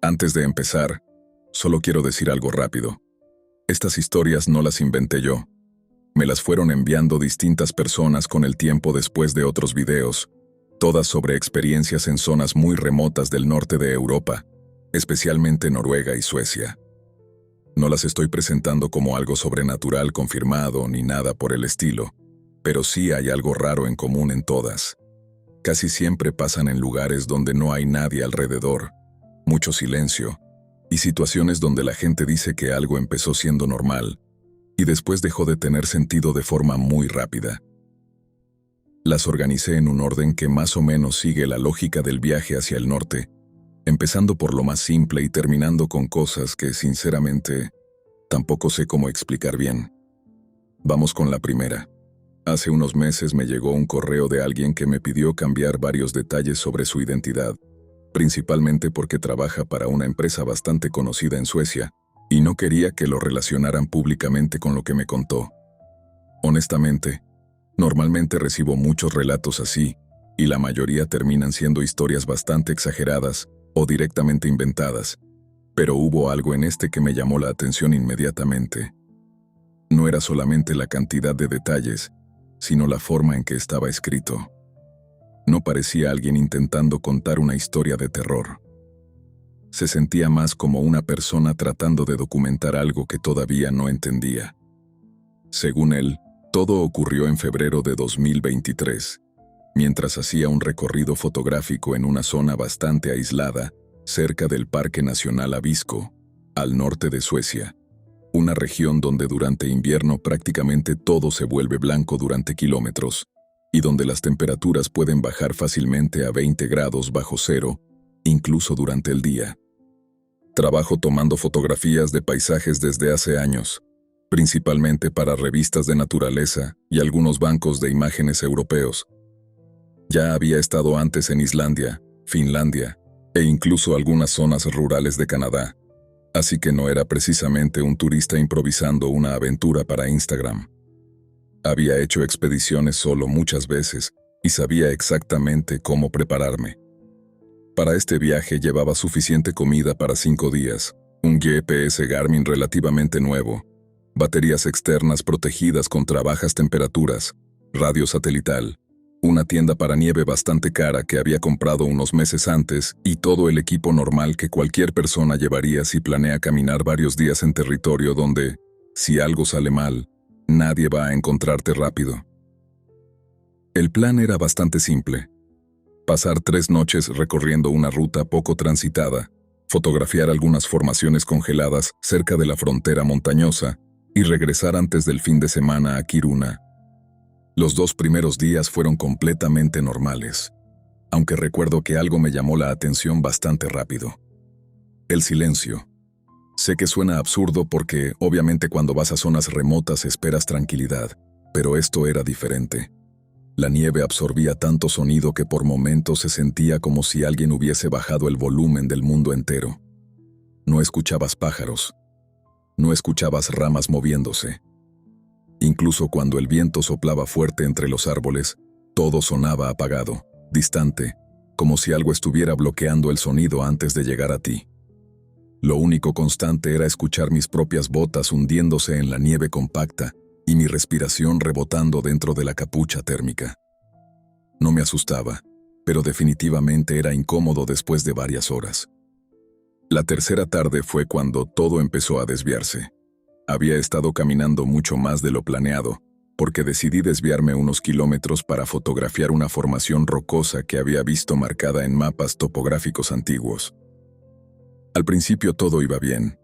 Antes de empezar, solo quiero decir algo rápido. Estas historias no las inventé yo. Me las fueron enviando distintas personas con el tiempo después de otros videos, todas sobre experiencias en zonas muy remotas del norte de Europa, especialmente Noruega y Suecia. No las estoy presentando como algo sobrenatural confirmado ni nada por el estilo, pero sí hay algo raro en común en todas. Casi siempre pasan en lugares donde no hay nadie alrededor, mucho silencio, y situaciones donde la gente dice que algo empezó siendo normal, y después dejó de tener sentido de forma muy rápida. Las organicé en un orden que más o menos sigue la lógica del viaje hacia el norte, empezando por lo más simple y terminando con cosas que, sinceramente, tampoco sé cómo explicar bien. Vamos con la primera. Hace unos meses me llegó un correo de alguien que me pidió cambiar varios detalles sobre su identidad, principalmente porque trabaja para una empresa bastante conocida en Suecia, y no quería que lo relacionaran públicamente con lo que me contó. Honestamente, normalmente recibo muchos relatos así, y la mayoría terminan siendo historias bastante exageradas o directamente inventadas, pero hubo algo en este que me llamó la atención inmediatamente. No era solamente la cantidad de detalles, sino la forma en que estaba escrito. No parecía alguien intentando contar una historia de terror. Se sentía más como una persona tratando de documentar algo que todavía no entendía. Según él, todo ocurrió en febrero de 2023, mientras hacía un recorrido fotográfico en una zona bastante aislada, cerca del Parque Nacional Abisko, al norte de Suecia, una región donde durante invierno prácticamente todo se vuelve blanco durante kilómetros, y donde las temperaturas pueden bajar fácilmente a 20 grados bajo cero, incluso durante el día. Trabajo tomando fotografías de paisajes desde hace años, principalmente para revistas de naturaleza y algunos bancos de imágenes europeos. Ya había estado antes en Islandia, Finlandia e incluso algunas zonas rurales de Canadá, así que no era precisamente un turista improvisando una aventura para Instagram. Había hecho expediciones solo muchas veces y sabía exactamente cómo prepararme. Para este viaje llevaba suficiente comida para 5 días, un GPS Garmin relativamente nuevo, baterías externas protegidas contra bajas temperaturas, radio satelital, una tienda para nieve bastante cara que había comprado unos meses antes y todo el equipo normal que cualquier persona llevaría si planea caminar varios días en territorio donde, si algo sale mal, nadie va a encontrarte rápido. El plan era bastante simple. Pasar 3 noches recorriendo una ruta poco transitada, fotografiar algunas formaciones congeladas cerca de la frontera montañosa y regresar antes del fin de semana a Kiruna. Los 2 primeros días fueron completamente normales, aunque recuerdo que algo me llamó la atención bastante rápido. El silencio. Sé que suena absurdo porque, obviamente, cuando vas a zonas remotas esperas tranquilidad, pero esto era diferente. La nieve absorbía tanto sonido que por momentos se sentía como si alguien hubiese bajado el volumen del mundo entero. No escuchabas pájaros. No escuchabas ramas moviéndose. Incluso cuando el viento soplaba fuerte entre los árboles, todo sonaba apagado, distante, como si algo estuviera bloqueando el sonido antes de llegar a ti. Lo único constante era escuchar mis propias botas hundiéndose en la nieve compacta y mi respiración rebotando dentro de la capucha térmica. No me asustaba, pero definitivamente era incómodo después de varias horas. La tercera tarde fue cuando todo empezó a desviarse. Había estado caminando mucho más de lo planeado, porque decidí desviarme unos kilómetros para fotografiar una formación rocosa que había visto marcada en mapas topográficos antiguos. Al principio todo iba bien,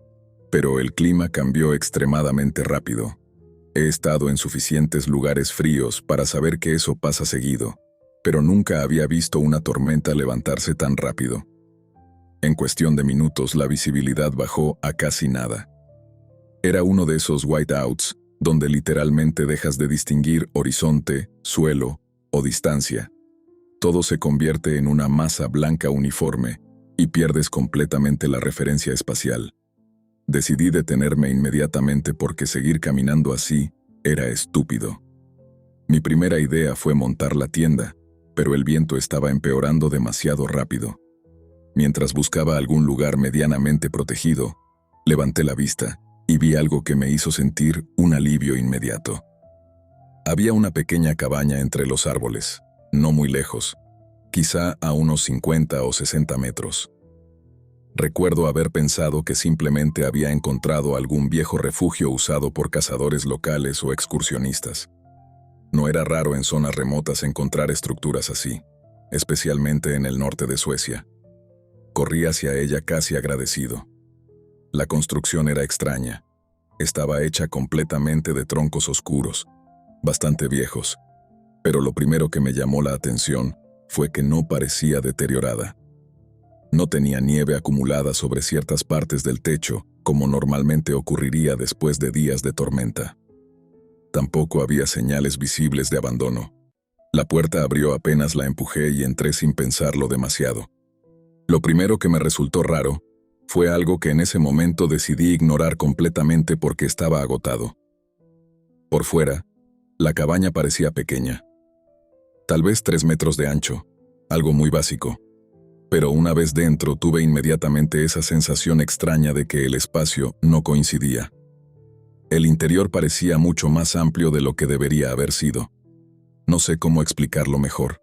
pero el clima cambió extremadamente rápido. He estado en suficientes lugares fríos para saber que eso pasa seguido, pero nunca había visto una tormenta levantarse tan rápido. En cuestión de minutos la visibilidad bajó a casi nada. Era uno de esos whiteouts, donde literalmente dejas de distinguir horizonte, suelo o distancia. Todo se convierte en una masa blanca uniforme y pierdes completamente la referencia espacial. Decidí detenerme inmediatamente porque seguir caminando así era estúpido. Mi primera idea fue montar la tienda, pero el viento estaba empeorando demasiado rápido. Mientras buscaba algún lugar medianamente protegido, levanté la vista y vi algo que me hizo sentir un alivio inmediato. Había una pequeña cabaña entre los árboles, no muy lejos, quizá a unos 50 o 60 metros. Recuerdo haber pensado que simplemente había encontrado algún viejo refugio usado por cazadores locales o excursionistas. No era raro en zonas remotas encontrar estructuras así, especialmente en el norte de Suecia. Corrí hacia ella casi agradecido. La construcción era extraña. Estaba hecha completamente de troncos oscuros, bastante viejos, pero lo primero que me llamó la atención fue que no parecía deteriorada. No tenía nieve acumulada sobre ciertas partes del techo, como normalmente ocurriría después de días de tormenta. Tampoco había señales visibles de abandono. La puerta abrió apenas la empujé y entré sin pensarlo demasiado. Lo primero que me resultó raro fue algo que en ese momento decidí ignorar completamente porque estaba agotado. Por fuera, la cabaña parecía pequeña. Tal vez 3 metros de ancho, algo muy básico. Pero una vez dentro tuve inmediatamente esa sensación extraña de que el espacio no coincidía. El interior parecía mucho más amplio de lo que debería haber sido. No sé cómo explicarlo mejor.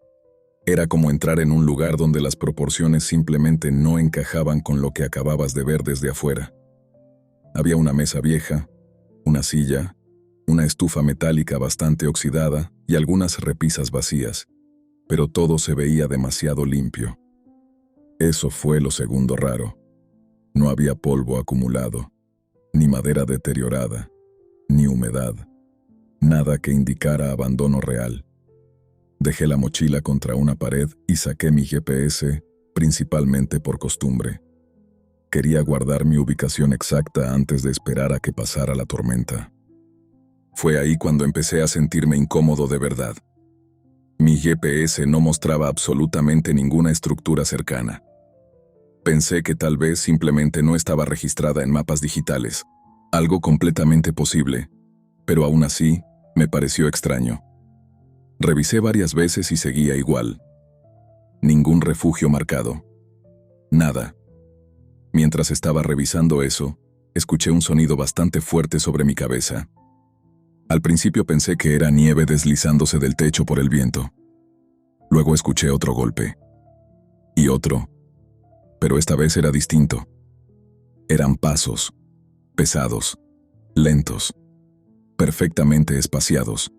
Era como entrar en un lugar donde las proporciones simplemente no encajaban con lo que acababas de ver desde afuera. Había una mesa vieja, una silla, una estufa metálica bastante oxidada y algunas repisas vacías, pero todo se veía demasiado limpio. Eso fue lo segundo raro. No había polvo acumulado, ni madera deteriorada, ni humedad, nada que indicara abandono real. Dejé la mochila contra una pared y saqué mi GPS, principalmente por costumbre. Quería guardar mi ubicación exacta antes de esperar a que pasara la tormenta. Fue ahí cuando empecé a sentirme incómodo de verdad. Mi GPS no mostraba absolutamente ninguna estructura cercana. Pensé que tal vez simplemente no estaba registrada en mapas digitales, algo completamente posible, pero aún así me pareció extraño. Revisé varias veces y seguía igual. Ningún refugio marcado. Nada. Mientras estaba revisando eso, escuché un sonido bastante fuerte sobre mi cabeza. Al principio pensé que era nieve deslizándose del techo por el viento. Luego escuché otro golpe. Y otro. Pero esta vez era distinto. Eran pasos. Pesados. Lentos. Perfectamente espaciados.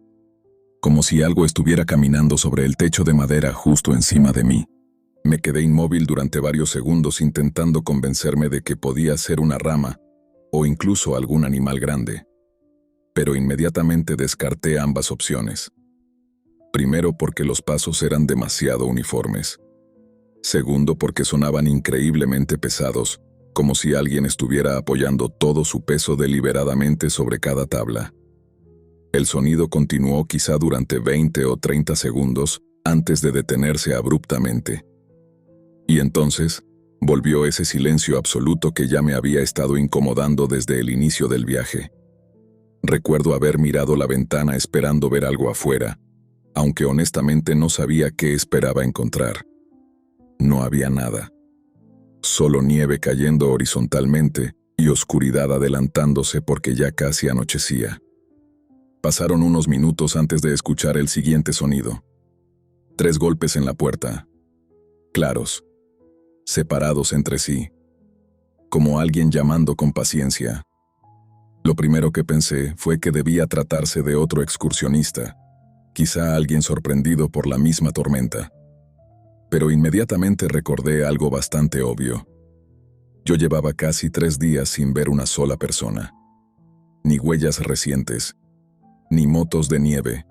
Como si algo estuviera caminando sobre el techo de madera justo encima de mí. Me quedé inmóvil durante varios segundos intentando convencerme de que podía ser una rama o incluso algún animal grande. Pero inmediatamente descarté ambas opciones. Primero porque los pasos eran demasiado uniformes. Segundo porque sonaban increíblemente pesados, como si alguien estuviera apoyando todo su peso deliberadamente sobre cada tabla. El sonido continuó quizá durante 20 o 30 segundos antes de detenerse abruptamente. Y entonces, volvió ese silencio absoluto que ya me había estado incomodando desde el inicio del viaje. Recuerdo haber mirado la ventana esperando ver algo afuera, aunque honestamente no sabía qué esperaba encontrar. No había nada. Solo nieve cayendo horizontalmente y oscuridad adelantándose porque ya casi anochecía. Pasaron unos minutos antes de escuchar el siguiente sonido. 3 golpes en la puerta. Claros. Separados entre sí. Como alguien llamando con paciencia. Lo primero que pensé fue que debía tratarse de otro excursionista, quizá alguien sorprendido por la misma tormenta. Pero inmediatamente recordé algo bastante obvio. Yo llevaba casi 3 días sin ver una sola persona. Ni huellas recientes, ni motos de nieve,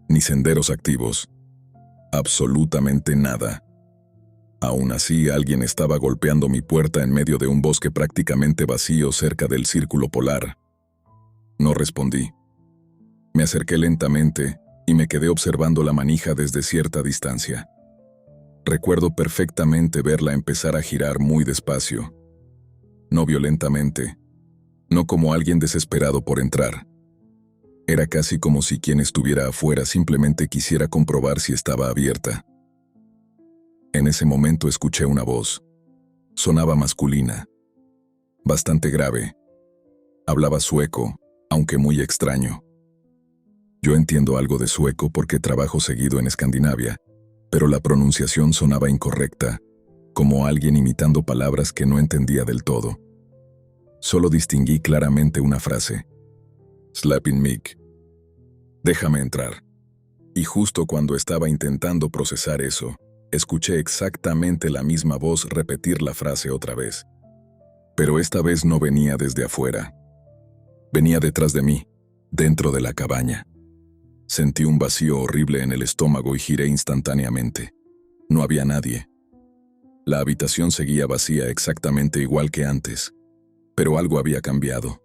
ni senderos activos. Absolutamente nada. Aún así, alguien estaba golpeando mi puerta en medio de un bosque prácticamente vacío cerca del círculo polar. No respondí. Me acerqué lentamente y me quedé observando la manija desde cierta distancia. Recuerdo perfectamente verla empezar a girar muy despacio. No violentamente, no como alguien desesperado por entrar. Era casi como si quien estuviera afuera simplemente quisiera comprobar si estaba abierta. En ese momento escuché una voz. Sonaba masculina, bastante grave. Hablaba sueco, aunque muy extraño. Yo entiendo algo de sueco porque trabajo seguido en Escandinavia, pero la pronunciación sonaba incorrecta, como alguien imitando palabras que no entendía del todo. Solo distinguí claramente una frase. Slapping Mick. Déjame entrar. Y justo cuando estaba intentando procesar eso, escuché exactamente la misma voz repetir la frase otra vez. Pero esta vez no venía desde afuera. Venía detrás de mí, dentro de la cabaña. Sentí un vacío horrible en el estómago y giré instantáneamente. No había nadie. La habitación seguía vacía exactamente igual que antes, pero algo había cambiado.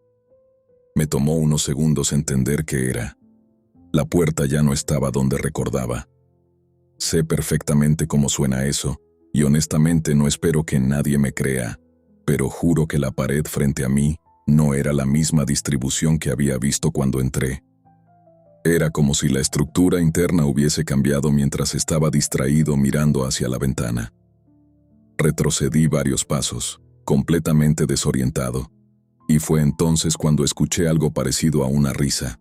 Me tomó unos segundos entender qué era. La puerta ya no estaba donde recordaba. Sé perfectamente cómo suena eso, y honestamente no espero que nadie me crea, pero juro que la pared frente a mí no era la misma distribución que había visto cuando entré. Era como si la estructura interna hubiese cambiado mientras estaba distraído mirando hacia la ventana. Retrocedí varios pasos, completamente desorientado, y fue entonces cuando escuché algo parecido a una risa.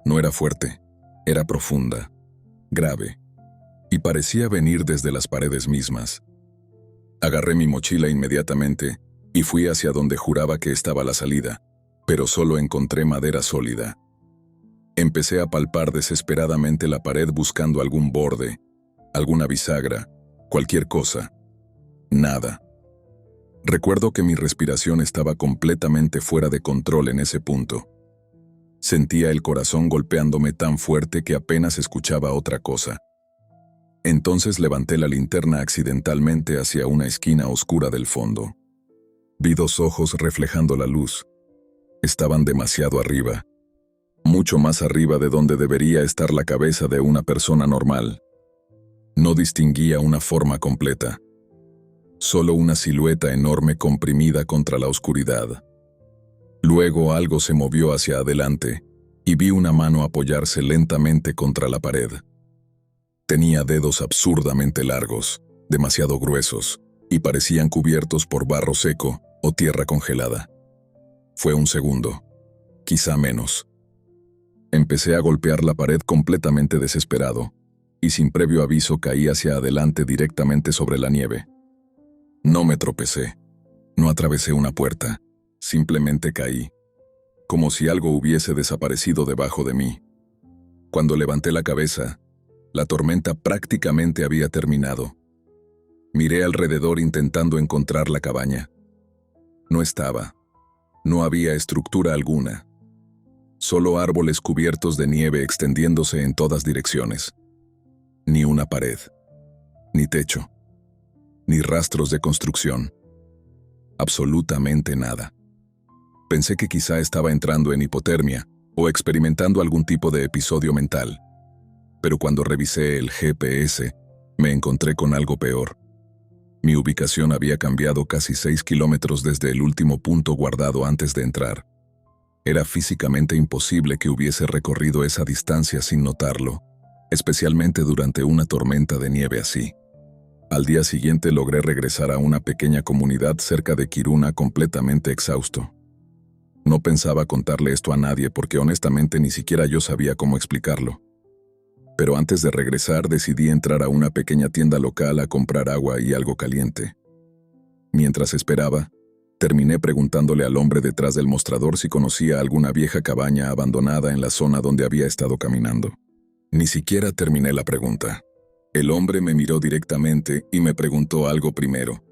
No era fuerte, era profunda, grave, y parecía venir desde las paredes mismas. Agarré mi mochila inmediatamente y fui hacia donde juraba que estaba la salida, pero solo encontré madera sólida. Empecé a palpar desesperadamente la pared buscando algún borde, alguna bisagra, cualquier cosa. Nada. Recuerdo que mi respiración estaba completamente fuera de control en ese punto. Sentía el corazón golpeándome tan fuerte que apenas escuchaba otra cosa. Entonces levanté la linterna accidentalmente hacia una esquina oscura del fondo. Vi dos ojos reflejando la luz. Estaban demasiado arriba. Mucho más arriba de donde debería estar la cabeza de una persona normal. No distinguía una forma completa. Solo una silueta enorme comprimida contra la oscuridad. Luego algo se movió hacia adelante, y vi una mano apoyarse lentamente contra la pared. Tenía dedos absurdamente largos, demasiado gruesos, y parecían cubiertos por barro seco o tierra congelada. Fue un segundo, quizá menos. Empecé a golpear la pared completamente desesperado, y sin previo aviso caí hacia adelante directamente sobre la nieve. No me tropecé, no atravesé una puerta, simplemente caí, como si algo hubiese desaparecido debajo de mí. Cuando levanté la cabeza, la tormenta prácticamente había terminado. Miré alrededor intentando encontrar la cabaña. No estaba. No había estructura alguna. Solo árboles cubiertos de nieve extendiéndose en todas direcciones. Ni una pared. Ni techo. Ni rastros de construcción. Absolutamente nada. Pensé que quizá estaba entrando en hipotermia o experimentando algún tipo de episodio mental. Pero cuando revisé el GPS, me encontré con algo peor. Mi ubicación había cambiado casi 6 kilómetros desde el último punto guardado antes de entrar. Era físicamente imposible que hubiese recorrido esa distancia sin notarlo, especialmente durante una tormenta de nieve así. Al día siguiente logré regresar a una pequeña comunidad cerca de Kiruna completamente exhausto. No pensaba contarle esto a nadie porque honestamente ni siquiera yo sabía cómo explicarlo. Pero antes de regresar decidí entrar a una pequeña tienda local a comprar agua y algo caliente. Mientras esperaba, terminé preguntándole al hombre detrás del mostrador si conocía alguna vieja cabaña abandonada en la zona donde había estado caminando. Ni siquiera terminé la pregunta. El hombre me miró directamente y me preguntó algo primero.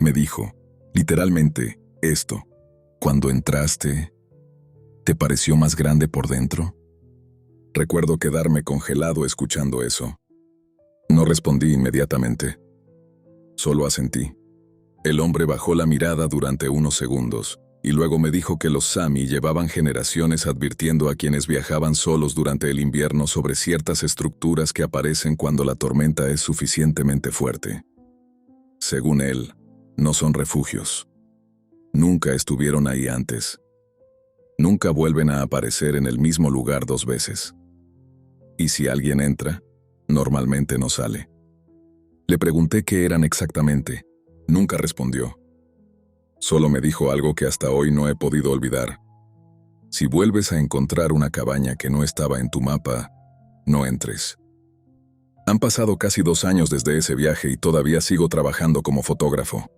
Me dijo, literalmente, esto. Cuando entraste, ¿te pareció más grande por dentro? Recuerdo quedarme congelado escuchando eso. No respondí inmediatamente. Solo asentí. El hombre bajó la mirada durante unos segundos, y luego me dijo que los Sami llevaban generaciones advirtiendo a quienes viajaban solos durante el invierno sobre ciertas estructuras que aparecen cuando la tormenta es suficientemente fuerte. Según él, no son refugios. Nunca estuvieron ahí antes. Nunca vuelven a aparecer en el mismo lugar 2 veces. Y si alguien entra, normalmente no sale. Le pregunté qué eran exactamente. Nunca respondió. Solo me dijo algo que hasta hoy no he podido olvidar. Si vuelves a encontrar una cabaña que no estaba en tu mapa, no entres. Han pasado casi 2 años desde ese viaje y todavía sigo trabajando como fotógrafo.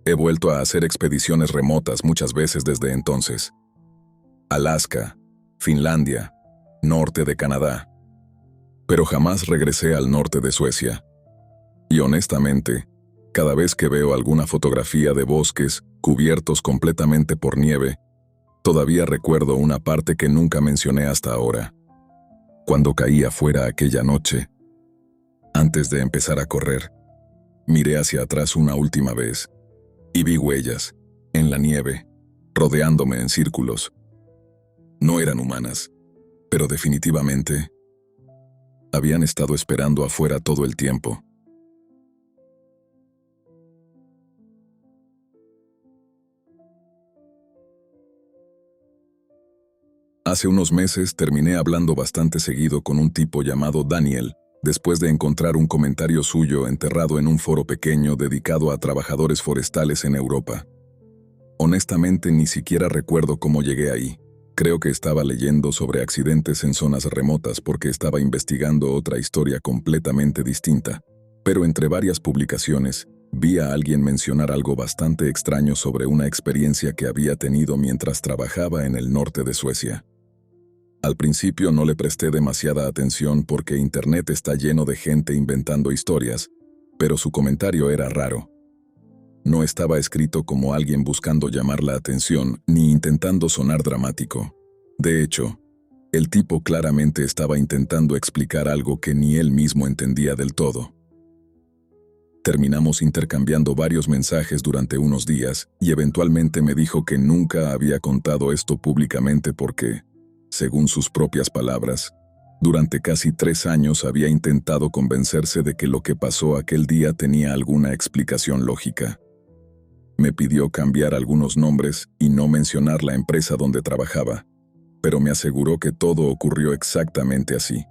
He vuelto a hacer expediciones remotas muchas veces desde entonces. Alaska, Finlandia, norte de Canadá. Pero jamás regresé al norte de Suecia. Y honestamente, cada vez que veo alguna fotografía de bosques cubiertos completamente por nieve, todavía recuerdo una parte que nunca mencioné hasta ahora. Cuando caí afuera aquella noche, antes de empezar a correr, miré hacia atrás una última vez y vi huellas, en la nieve, rodeándome en círculos. No eran humanas, pero definitivamente habían estado esperando afuera todo el tiempo. Hace unos meses terminé hablando bastante seguido con un tipo llamado Daniel, después de encontrar un comentario suyo enterrado en un foro pequeño dedicado a trabajadores forestales en Europa. Honestamente, ni siquiera recuerdo cómo llegué ahí. Creo que estaba leyendo sobre accidentes en zonas remotas porque estaba investigando otra historia completamente distinta. Pero entre varias publicaciones, vi a alguien mencionar algo bastante extraño sobre una experiencia que había tenido mientras trabajaba en el norte de Suecia. Al principio no le presté demasiada atención porque Internet está lleno de gente inventando historias, pero su comentario era raro. No estaba escrito como alguien buscando llamar la atención ni intentando sonar dramático. De hecho, el tipo claramente estaba intentando explicar algo que ni él mismo entendía del todo. Terminamos intercambiando varios mensajes durante unos días y eventualmente me dijo que nunca había contado esto públicamente porque, según sus propias palabras, durante casi 3 años había intentado convencerse de que lo que pasó aquel día tenía alguna explicación lógica. Me pidió cambiar algunos nombres y no mencionar la empresa donde trabajaba, pero me aseguró que todo ocurrió exactamente así.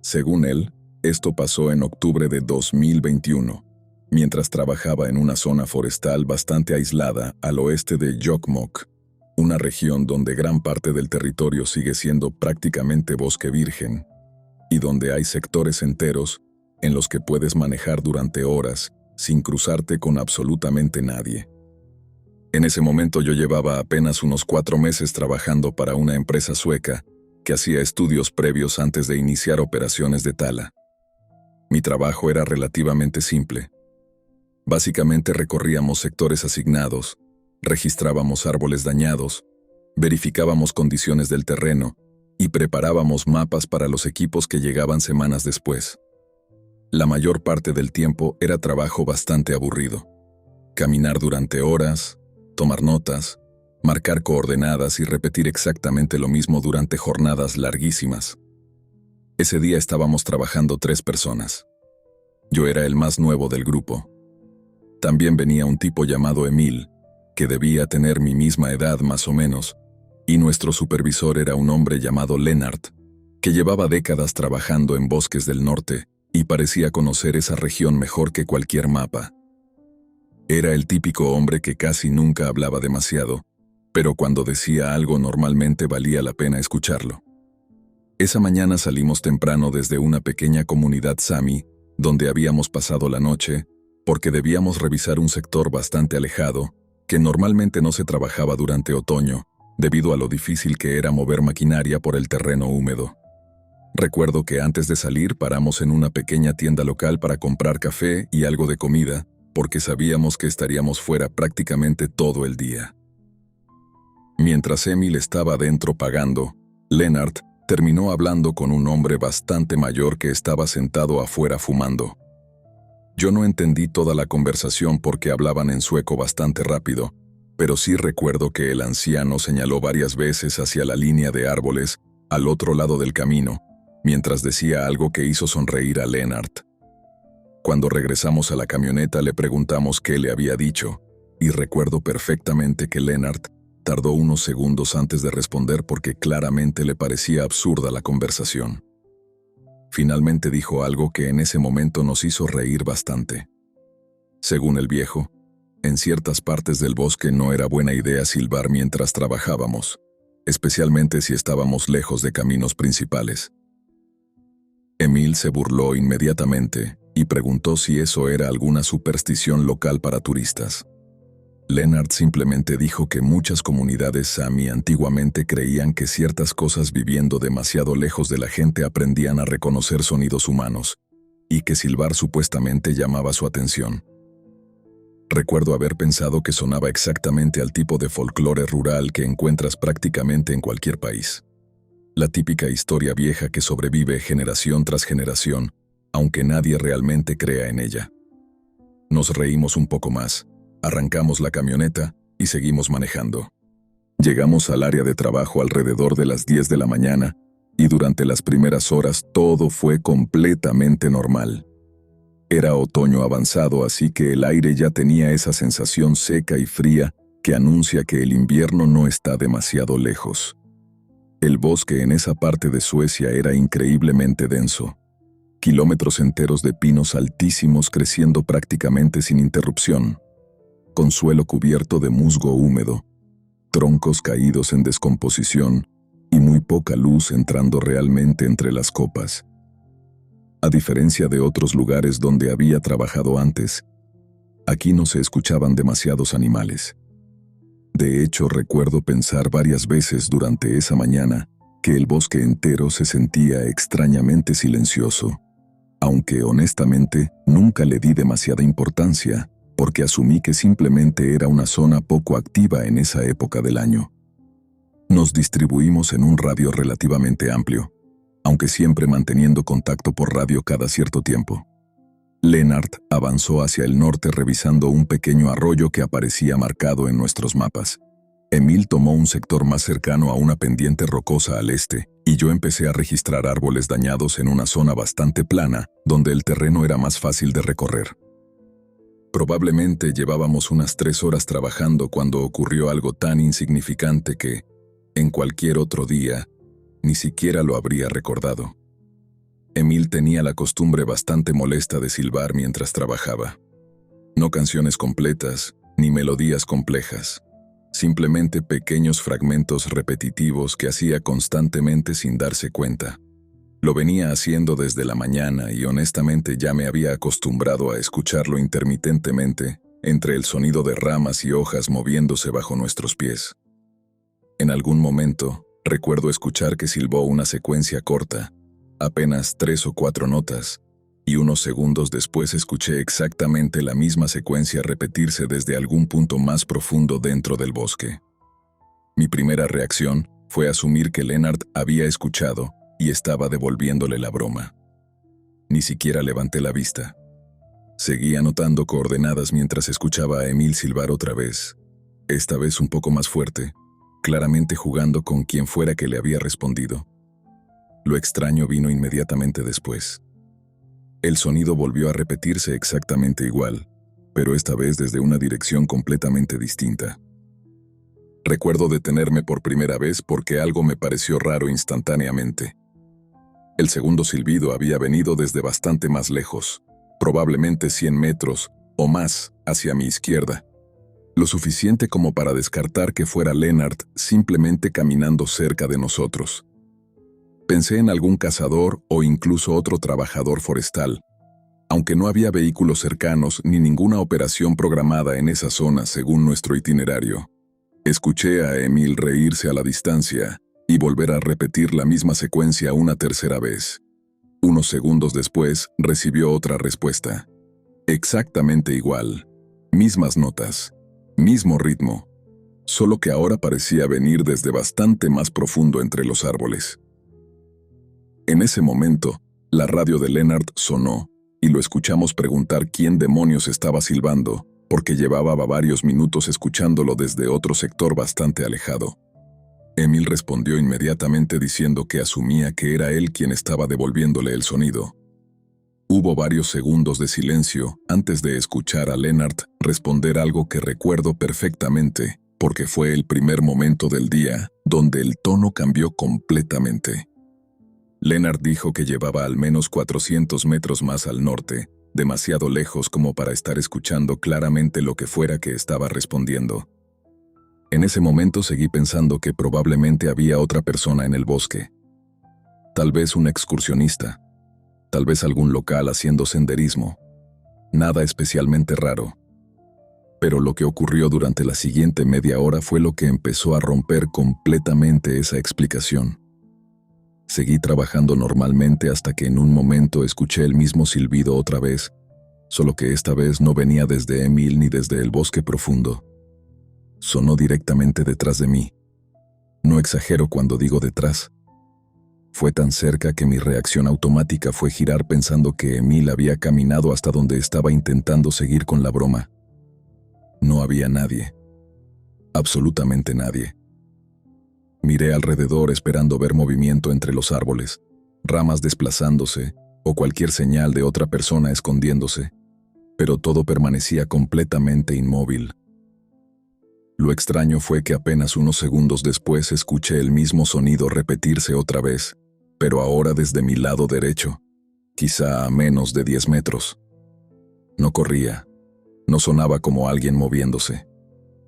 Según él, esto pasó en octubre de 2021, mientras trabajaba en una zona forestal bastante aislada al oeste de Jokkmokk, una región donde gran parte del territorio sigue siendo prácticamente bosque virgen, y donde hay sectores enteros en los que puedes manejar durante horas sin cruzarte con absolutamente nadie. En ese momento yo llevaba apenas unos 4 meses trabajando para una empresa sueca que hacía estudios previos antes de iniciar operaciones de tala. Mi trabajo era relativamente simple. Básicamente recorríamos sectores asignados, registrábamos árboles dañados, verificábamos condiciones del terreno y preparábamos mapas para los equipos que llegaban semanas después. La mayor parte del tiempo era trabajo bastante aburrido. Caminar durante horas, tomar notas, marcar coordenadas y repetir exactamente lo mismo durante jornadas larguísimas. Ese día estábamos trabajando 3 personas. Yo era el más nuevo del grupo. También venía un tipo llamado Emil, que debía tener mi misma edad más o menos, y nuestro supervisor era un hombre llamado Lennart, que llevaba décadas trabajando en bosques del norte y parecía conocer esa región mejor que cualquier mapa. Era el típico hombre que casi nunca hablaba demasiado, pero cuando decía algo normalmente valía la pena escucharlo. Esa mañana salimos temprano desde una pequeña comunidad sami, donde habíamos pasado la noche, porque debíamos revisar un sector bastante alejado, que normalmente no se trabajaba durante otoño, debido a lo difícil que era mover maquinaria por el terreno húmedo. Recuerdo que antes de salir paramos en una pequeña tienda local para comprar café y algo de comida, porque sabíamos que estaríamos fuera prácticamente todo el día. Mientras Emil estaba adentro pagando, Lennart terminó hablando con un hombre bastante mayor que estaba sentado afuera fumando. Yo no entendí toda la conversación porque hablaban en sueco bastante rápido, pero sí recuerdo que el anciano señaló varias veces hacia la línea de árboles al otro lado del camino, mientras decía algo que hizo sonreír a Lennart. Cuando regresamos a la camioneta le preguntamos qué le había dicho, y recuerdo perfectamente que Lennart tardó unos segundos antes de responder porque claramente le parecía absurda la conversación. Finalmente dijo algo que en ese momento nos hizo reír bastante. Según el viejo, en ciertas partes del bosque no era buena idea silbar mientras trabajábamos, especialmente si estábamos lejos de caminos principales. Emil se burló inmediatamente y preguntó si eso era alguna superstición local para turistas. Leonard simplemente dijo que muchas comunidades Sami antiguamente creían que ciertas cosas viviendo demasiado lejos de la gente aprendían a reconocer sonidos humanos, y que silbar supuestamente llamaba su atención. Recuerdo haber pensado que sonaba exactamente al tipo de folclore rural que encuentras prácticamente en cualquier país. La típica historia vieja que sobrevive generación tras generación, aunque nadie realmente crea en ella. Nos reímos un poco más, arrancamos la camioneta y seguimos manejando. Llegamos al área de trabajo alrededor de las 10 de la mañana y durante las primeras horas todo fue completamente normal. Era otoño avanzado, así que el aire ya tenía esa sensación seca y fría que anuncia que el invierno no está demasiado lejos. El bosque en esa parte de Suecia era increíblemente denso. Kilómetros enteros de pinos altísimos creciendo prácticamente sin interrupción, con suelo cubierto de musgo húmedo, troncos caídos en descomposición y muy poca luz entrando realmente entre las copas. A diferencia de otros lugares donde había trabajado antes, aquí no se escuchaban demasiados animales. De hecho, recuerdo pensar varias veces durante esa mañana que el bosque entero se sentía extrañamente silencioso, aunque honestamente nunca le di demasiada importancia, porque asumí que simplemente era una zona poco activa en esa época del año. Nos distribuimos en un radio relativamente amplio, aunque siempre manteniendo contacto por radio cada cierto tiempo. Leonard avanzó hacia el norte revisando un pequeño arroyo que aparecía marcado en nuestros mapas. Emil tomó un sector más cercano a una pendiente rocosa al este, y yo empecé a registrar árboles dañados en una zona bastante plana, donde el terreno era más fácil de recorrer. Probablemente llevábamos unas 3 horas trabajando cuando ocurrió algo tan insignificante que, en cualquier otro día, ni siquiera lo habría recordado. Emil tenía la costumbre bastante molesta de silbar mientras trabajaba. No canciones completas, ni melodías complejas. Simplemente pequeños fragmentos repetitivos que hacía constantemente sin darse cuenta. Lo venía haciendo desde la mañana y honestamente ya me había acostumbrado a escucharlo intermitentemente, entre el sonido de ramas y hojas moviéndose bajo nuestros pies. En algún momento, recuerdo escuchar que silbó una secuencia corta, apenas 3 o 4 notas, y unos segundos después escuché exactamente la misma secuencia repetirse desde algún punto más profundo dentro del bosque. Mi primera reacción fue asumir que Leonard había escuchado y estaba devolviéndole la broma. Ni siquiera levanté la vista. Seguí anotando coordenadas mientras escuchaba a Emil silbar otra vez, esta vez un poco más fuerte, claramente jugando con quien fuera que le había respondido. Lo extraño vino inmediatamente después. El sonido volvió a repetirse exactamente igual, pero esta vez desde una dirección completamente distinta. Recuerdo detenerme por primera vez porque algo me pareció raro instantáneamente. El segundo silbido había venido desde bastante más lejos, probablemente 100 metros o más hacia mi izquierda. Lo suficiente como para descartar que fuera Leonard simplemente caminando cerca de nosotros. Pensé en algún cazador o incluso otro trabajador forestal, aunque no había vehículos cercanos ni ninguna operación programada en esa zona según nuestro itinerario. Escuché a Emil reírse a la distancia y volver a repetir la misma secuencia una tercera vez. Unos segundos después recibió otra respuesta. Exactamente igual, mismas notas. Mismo ritmo, solo que ahora parecía venir desde bastante más profundo entre los árboles. En ese momento, la radio de Leonard sonó y lo escuchamos preguntar quién demonios estaba silbando, porque llevaba varios minutos escuchándolo desde otro sector bastante alejado. Emil respondió inmediatamente diciendo que asumía que era él quien estaba devolviéndole el sonido. Hubo varios segundos de silencio antes de escuchar a Leonard responder algo que recuerdo perfectamente, porque fue el primer momento del día donde el tono cambió completamente. Leonard dijo que llevaba al menos 400 metros más al norte, demasiado lejos como para estar escuchando claramente lo que fuera que estaba respondiendo. En ese momento seguí pensando que probablemente había otra persona en el bosque. Tal vez un excursionista, tal vez algún local haciendo senderismo. Nada especialmente raro. Pero lo que ocurrió durante la siguiente media hora fue lo que empezó a romper completamente esa explicación. Seguí trabajando normalmente hasta que en un momento escuché el mismo silbido otra vez, solo que esta vez no venía desde Emil ni desde el bosque profundo. Sonó directamente detrás de mí. No exagero cuando digo detrás. Fue tan cerca que mi reacción automática fue girar pensando que Emil había caminado hasta donde estaba intentando seguir con la broma. No había nadie. Absolutamente nadie. Miré alrededor esperando ver movimiento entre los árboles, ramas desplazándose o cualquier señal de otra persona escondiéndose, pero todo permanecía completamente inmóvil. Lo extraño fue que apenas unos segundos después escuché el mismo sonido repetirse otra vez, pero ahora desde mi lado derecho, quizá a menos de 10 metros. No corría, no sonaba como alguien moviéndose.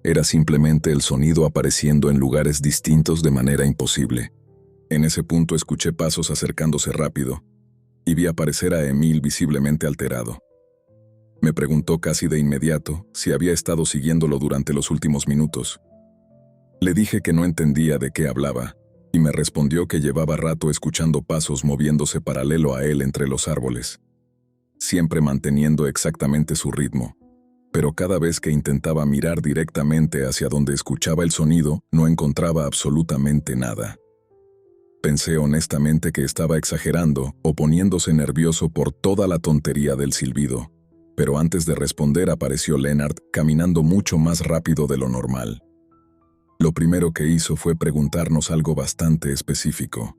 Era simplemente el sonido apareciendo en lugares distintos de manera imposible. En ese punto escuché pasos acercándose rápido, y vi aparecer a Emil visiblemente alterado. Me preguntó casi de inmediato si había estado siguiéndolo durante los últimos minutos. Le dije que no entendía de qué hablaba, y me respondió que llevaba rato escuchando pasos moviéndose paralelo a él entre los árboles, siempre manteniendo exactamente su ritmo. Pero cada vez que intentaba mirar directamente hacia donde escuchaba el sonido, no encontraba absolutamente nada. Pensé honestamente que estaba exagerando o poniéndose nervioso por toda la tontería del silbido, pero antes de responder apareció Lennart caminando mucho más rápido de lo normal. Lo primero que hizo fue preguntarnos algo bastante específico.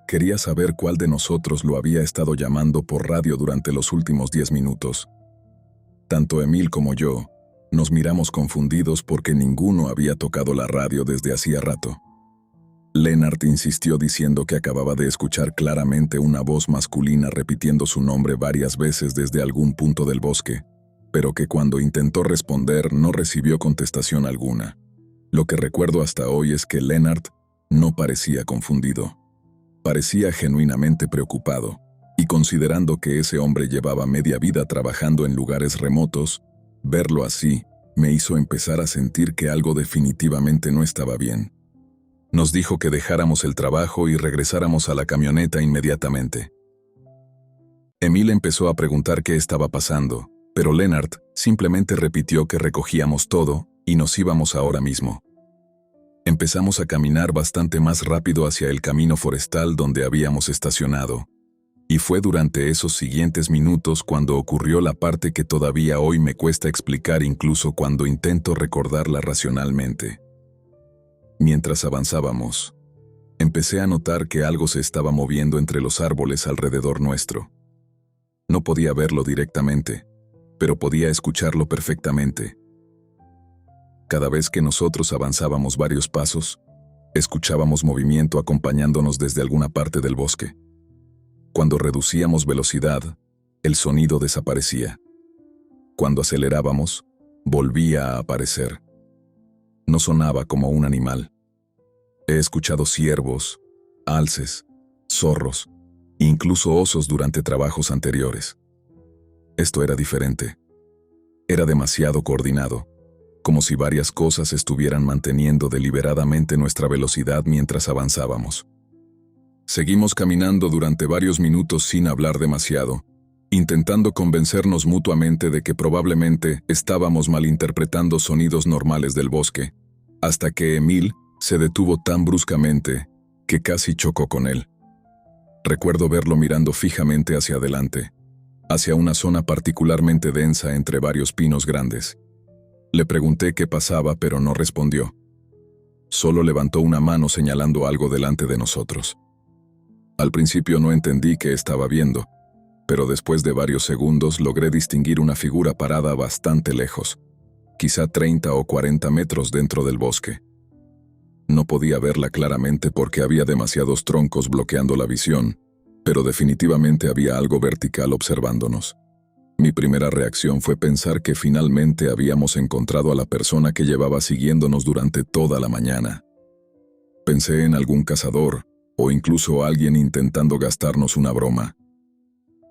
Quería saber cuál de nosotros lo había estado llamando por radio durante los últimos 10 minutos. Tanto Emil como yo nos miramos confundidos porque ninguno había tocado la radio desde hacía rato. Lennart insistió diciendo que acababa de escuchar claramente una voz masculina repitiendo su nombre varias veces desde algún punto del bosque, pero que cuando intentó responder no recibió contestación alguna. Lo que recuerdo hasta hoy es que Lennart no parecía confundido. Parecía genuinamente preocupado. Y considerando que ese hombre llevaba media vida trabajando en lugares remotos, verlo así me hizo empezar a sentir que algo definitivamente no estaba bien. Nos dijo que dejáramos el trabajo y regresáramos a la camioneta inmediatamente. Emil empezó a preguntar qué estaba pasando, pero Lennart simplemente repitió que recogíamos todo y nos íbamos ahora mismo. Empezamos a caminar bastante más rápido hacia el camino forestal donde habíamos estacionado. Y fue durante esos siguientes minutos cuando ocurrió la parte que todavía hoy me cuesta explicar incluso cuando intento recordarla racionalmente. Mientras avanzábamos, empecé a notar que algo se estaba moviendo entre los árboles alrededor nuestro. No podía verlo directamente, pero podía escucharlo perfectamente. Cada vez que nosotros avanzábamos varios pasos, escuchábamos movimiento acompañándonos desde alguna parte del bosque. Cuando reducíamos velocidad, el sonido desaparecía. Cuando acelerábamos, volvía a aparecer. No sonaba como un animal. He escuchado ciervos, alces, zorros, incluso osos durante trabajos anteriores. Esto era diferente. Era demasiado coordinado, como si varias cosas estuvieran manteniendo deliberadamente nuestra velocidad mientras avanzábamos. Seguimos caminando durante varios minutos sin hablar demasiado, intentando convencernos mutuamente de que probablemente estábamos malinterpretando sonidos normales del bosque, hasta que Emil se detuvo tan bruscamente que casi chocó con él. Recuerdo verlo mirando fijamente hacia adelante, hacia una zona particularmente densa entre varios pinos grandes. Le pregunté qué pasaba, pero no respondió. Solo levantó una mano señalando algo delante de nosotros. Al principio no entendí qué estaba viendo, pero después de varios segundos logré distinguir una figura parada bastante lejos, quizá 30 o 40 metros dentro del bosque. No podía verla claramente porque había demasiados troncos bloqueando la visión, pero definitivamente había algo vertical observándonos. Mi primera reacción fue pensar que finalmente habíamos encontrado a la persona que llevaba siguiéndonos durante toda la mañana. Pensé en algún cazador, o incluso alguien intentando gastarnos una broma.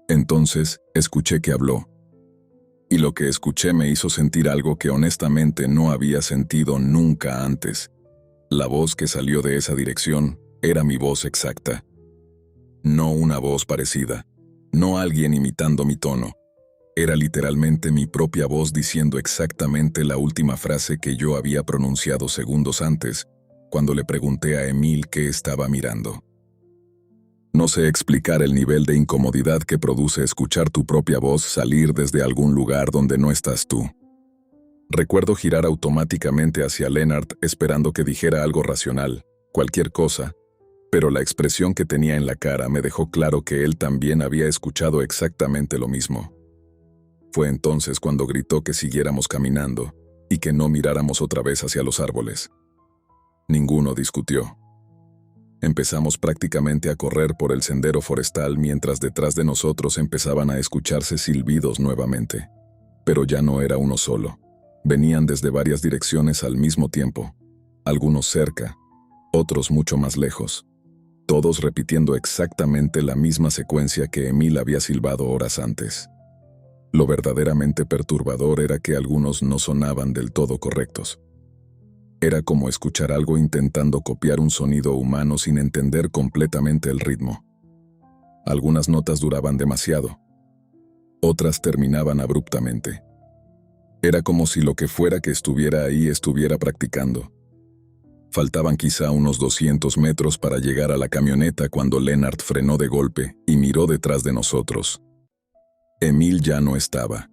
Entonces, escuché que habló. Y lo que escuché me hizo sentir algo que honestamente no había sentido nunca antes. La voz que salió de esa dirección era mi voz exacta. No una voz parecida, no alguien imitando mi tono. Era literalmente mi propia voz diciendo exactamente la última frase que yo había pronunciado segundos antes, cuando le pregunté a Emil qué estaba mirando. No sé explicar el nivel de incomodidad que produce escuchar tu propia voz salir desde algún lugar donde no estás tú. Recuerdo girar automáticamente hacia Lennart esperando que dijera algo racional, cualquier cosa, pero la expresión que tenía en la cara me dejó claro que él también había escuchado exactamente lo mismo. Fue entonces cuando gritó que siguiéramos caminando y que no miráramos otra vez hacia los árboles. Ninguno discutió. Empezamos prácticamente a correr por el sendero forestal mientras detrás de nosotros empezaban a escucharse silbidos nuevamente. Pero ya no era uno solo. Venían desde varias direcciones al mismo tiempo, algunos cerca, otros mucho más lejos, todos repitiendo exactamente la misma secuencia que Emil había silbado horas antes. Lo verdaderamente perturbador era que algunos no sonaban del todo correctos. Era como escuchar algo intentando copiar un sonido humano sin entender completamente el ritmo. Algunas notas duraban demasiado. Otras terminaban abruptamente. Era como si lo que fuera que estuviera ahí estuviera practicando. Faltaban quizá unos 200 metros para llegar a la camioneta cuando Lennart frenó de golpe y miró detrás de nosotros. Emil ya no estaba.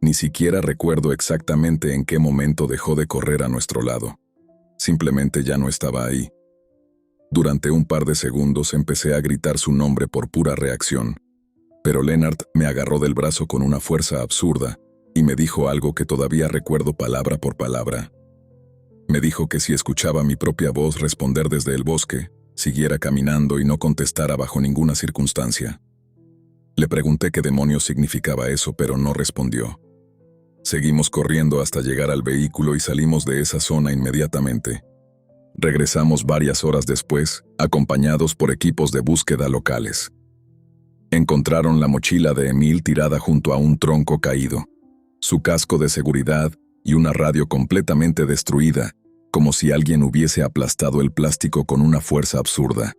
Ni siquiera recuerdo exactamente en qué momento dejó de correr a nuestro lado. Simplemente ya no estaba ahí. Durante un par de segundos empecé a gritar su nombre por pura reacción, pero Lennart me agarró del brazo con una fuerza absurda y me dijo algo que todavía recuerdo palabra por palabra. Me dijo que si escuchaba mi propia voz responder desde el bosque, siguiera caminando y no contestara bajo ninguna circunstancia. Le pregunté qué demonios significaba eso, pero no respondió. Seguimos corriendo hasta llegar al vehículo y salimos de esa zona inmediatamente. Regresamos varias horas después, acompañados por equipos de búsqueda locales. Encontraron la mochila de Emil tirada junto a un tronco caído, su casco de seguridad y una radio completamente destruida, como si alguien hubiese aplastado el plástico con una fuerza absurda.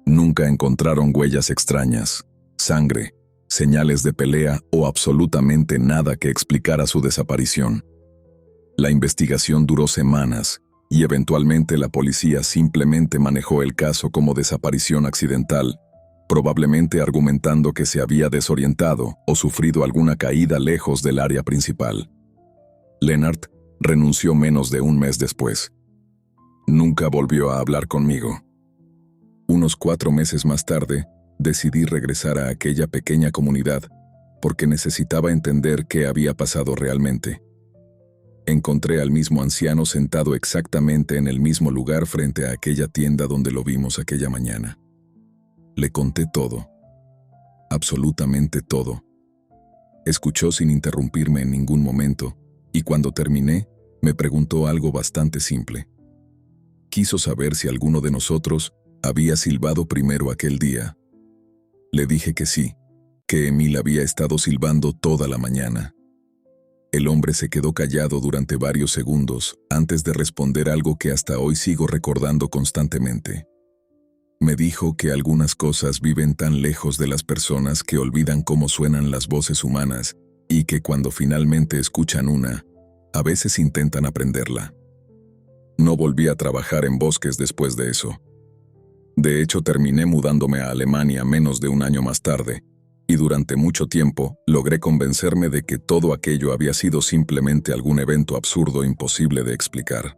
Nunca encontraron huellas extrañas, sangre, señales de pelea o absolutamente nada que explicara su desaparición. La investigación duró semanas y eventualmente la policía simplemente manejó el caso como desaparición accidental, probablemente argumentando que se había desorientado o sufrido alguna caída lejos del área principal. Lennart renunció menos de un mes después. Nunca volvió a hablar conmigo. Unos 4 meses más tarde, decidí regresar a aquella pequeña comunidad porque necesitaba entender qué había pasado realmente. Encontré al mismo anciano sentado exactamente en el mismo lugar frente a aquella tienda donde lo vimos aquella mañana. Le conté todo, absolutamente todo. Escuchó sin interrumpirme en ningún momento, y cuando terminé, me preguntó algo bastante simple. Quiso saber si alguno de nosotros había silbado primero aquel día. Le dije que sí, que Emil había estado silbando toda la mañana. El hombre se quedó callado durante varios segundos antes de responder algo que hasta hoy sigo recordando constantemente. Me dijo que algunas cosas viven tan lejos de las personas que olvidan cómo suenan las voces humanas y que cuando finalmente escuchan una, a veces intentan aprenderla. No volví a trabajar en bosques después de eso. De hecho, terminé mudándome a Alemania menos de un año más tarde, y durante mucho tiempo logré convencerme de que todo aquello había sido simplemente algún evento absurdo imposible de explicar.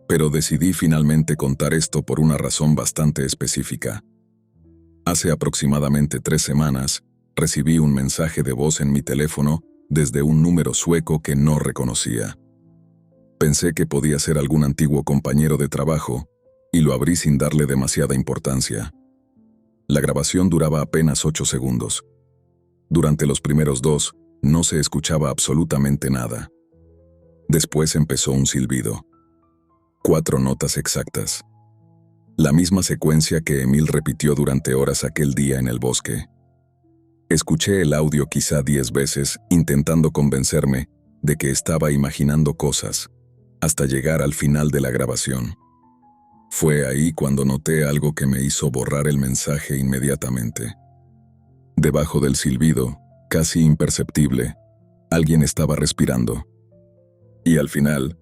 Pero decidí finalmente contar esto por una razón bastante específica. Hace aproximadamente 3 semanas, recibí un mensaje de voz en mi teléfono desde un número sueco que no reconocía. Pensé que podía ser algún antiguo compañero de trabajo, y lo abrí sin darle demasiada importancia. La grabación duraba apenas 8 segundos. Durante los primeros 2, no se escuchaba absolutamente nada. Después empezó un silbido. 4 notas exactas. La misma secuencia que Emil repitió durante horas aquel día en el bosque. Escuché el audio quizá 10 veces, intentando convencerme de que estaba imaginando cosas, hasta llegar al final de la grabación. Fue ahí cuando noté algo que me hizo borrar el mensaje inmediatamente. Debajo del silbido, casi imperceptible, alguien estaba respirando. Y al final,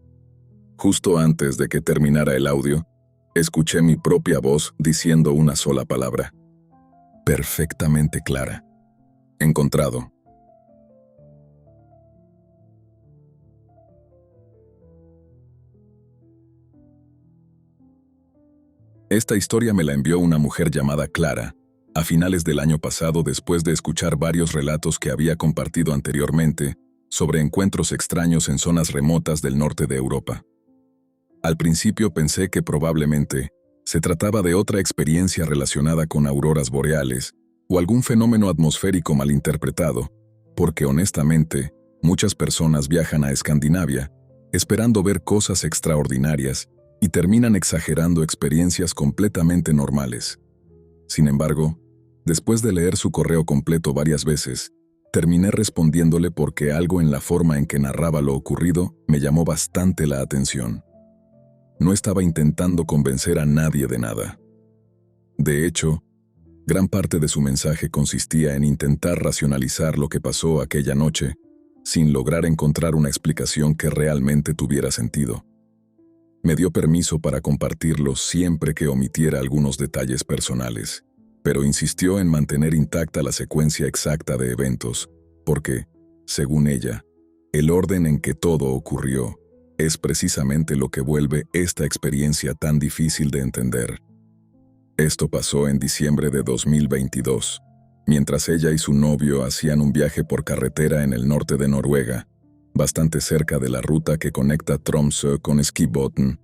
justo antes de que terminara el audio, escuché mi propia voz diciendo una sola palabra. Perfectamente clara. Encontrado. Esta historia me la envió una mujer llamada Clara, a finales del año pasado después de escuchar varios relatos que había compartido anteriormente sobre encuentros extraños en zonas remotas del norte de Europa. Al principio pensé que probablemente se trataba de otra experiencia relacionada con auroras boreales o algún fenómeno atmosférico malinterpretado, porque honestamente, muchas personas viajan a Escandinavia esperando ver cosas extraordinarias y terminan exagerando experiencias completamente normales. Sin embargo, después de leer su correo completo varias veces, terminé respondiéndole porque algo en la forma en que narraba lo ocurrido me llamó bastante la atención. No estaba intentando convencer a nadie de nada. De hecho, gran parte de su mensaje consistía en intentar racionalizar lo que pasó aquella noche, sin lograr encontrar una explicación que realmente tuviera sentido. Me dio permiso para compartirlo siempre que omitiera algunos detalles personales, pero insistió en mantener intacta la secuencia exacta de eventos, porque, según ella, el orden en que todo ocurrió es precisamente lo que vuelve esta experiencia tan difícil de entender. Esto pasó en diciembre de 2022, mientras ella y su novio hacían un viaje por carretera en el norte de Noruega, bastante cerca de la ruta que conecta Tromsø con Skibotn,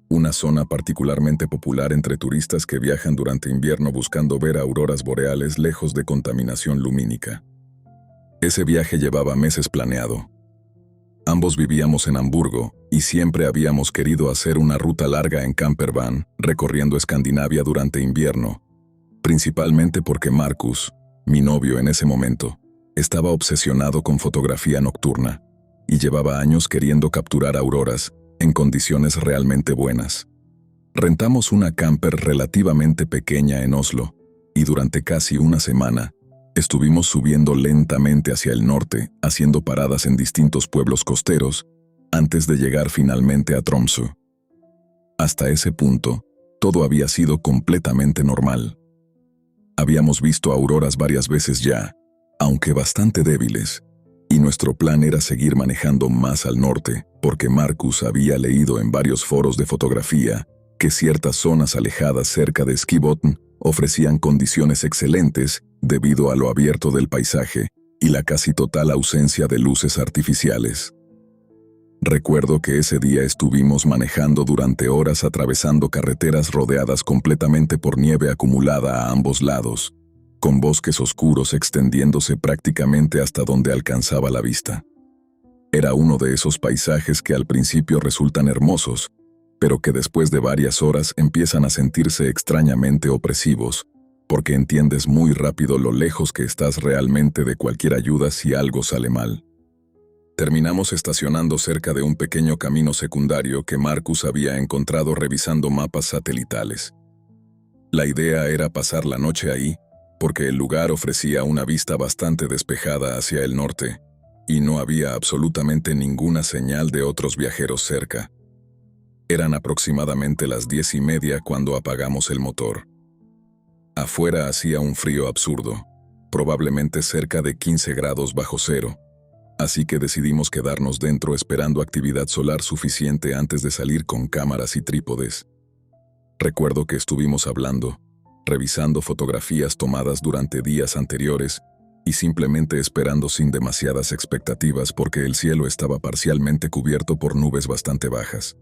una zona particularmente popular entre turistas que viajan durante invierno buscando ver auroras boreales lejos de contaminación lumínica. Ese viaje llevaba meses planeado. Ambos vivíamos en Hamburgo y siempre habíamos querido hacer una ruta larga en campervan, recorriendo Escandinavia durante invierno, principalmente porque Marcus, mi novio en ese momento, estaba obsesionado con fotografía nocturna y llevaba años queriendo capturar auroras en condiciones realmente buenas. Rentamos una camper relativamente pequeña en Oslo y durante casi una semana estuvimos subiendo lentamente hacia el norte, haciendo paradas en distintos pueblos costeros, antes de llegar finalmente a Tromsø. Hasta ese punto, todo había sido completamente normal. Habíamos visto auroras varias veces ya, aunque bastante débiles, y nuestro plan era seguir manejando más al norte, porque Marcus había leído en varios foros de fotografía que ciertas zonas alejadas cerca de Skibotn ofrecían condiciones excelentes debido a lo abierto del paisaje y la casi total ausencia de luces artificiales. Recuerdo que ese día estuvimos manejando durante horas atravesando carreteras rodeadas completamente por nieve acumulada a ambos lados, con bosques oscuros extendiéndose prácticamente hasta donde alcanzaba la vista. Era uno de esos paisajes que al principio resultan hermosos, pero que después de varias horas empiezan a sentirse extrañamente opresivos, porque entiendes muy rápido lo lejos que estás realmente de cualquier ayuda si algo sale mal. Terminamos estacionando cerca de un pequeño camino secundario que Marcus había encontrado revisando mapas satelitales. La idea era pasar la noche ahí, porque el lugar ofrecía una vista bastante despejada hacia el norte, y no había absolutamente ninguna señal de otros viajeros cerca. Eran aproximadamente las 10:30 cuando apagamos el motor. Afuera hacía un frío absurdo, probablemente cerca de 15 grados bajo cero, así que decidimos quedarnos dentro esperando actividad solar suficiente antes de salir con cámaras y trípodes. Recuerdo que estuvimos hablando, revisando fotografías tomadas durante días anteriores y simplemente esperando sin demasiadas expectativas porque el cielo estaba parcialmente cubierto por nubes bastante bajas.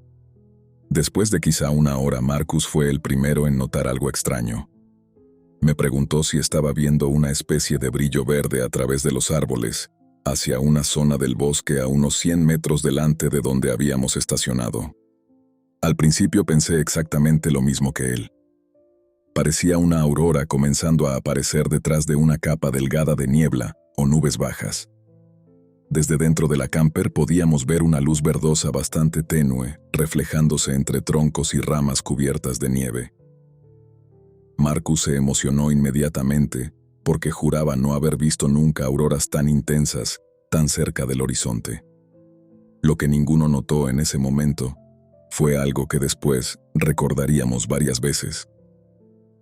Después de quizá una hora, Marcus fue el primero en notar algo extraño. Me preguntó si estaba viendo una especie de brillo verde a través de los árboles, hacia una zona del bosque a unos 100 metros delante de donde habíamos estacionado. Al principio pensé exactamente lo mismo que él. Parecía una aurora comenzando a aparecer detrás de una capa delgada de niebla o nubes bajas. Desde dentro de la camper podíamos ver una luz verdosa bastante tenue, reflejándose entre troncos y ramas cubiertas de nieve. Marcus se emocionó inmediatamente, porque juraba no haber visto nunca auroras tan intensas, tan cerca del horizonte. Lo que ninguno notó en ese momento fue algo que después recordaríamos varias veces.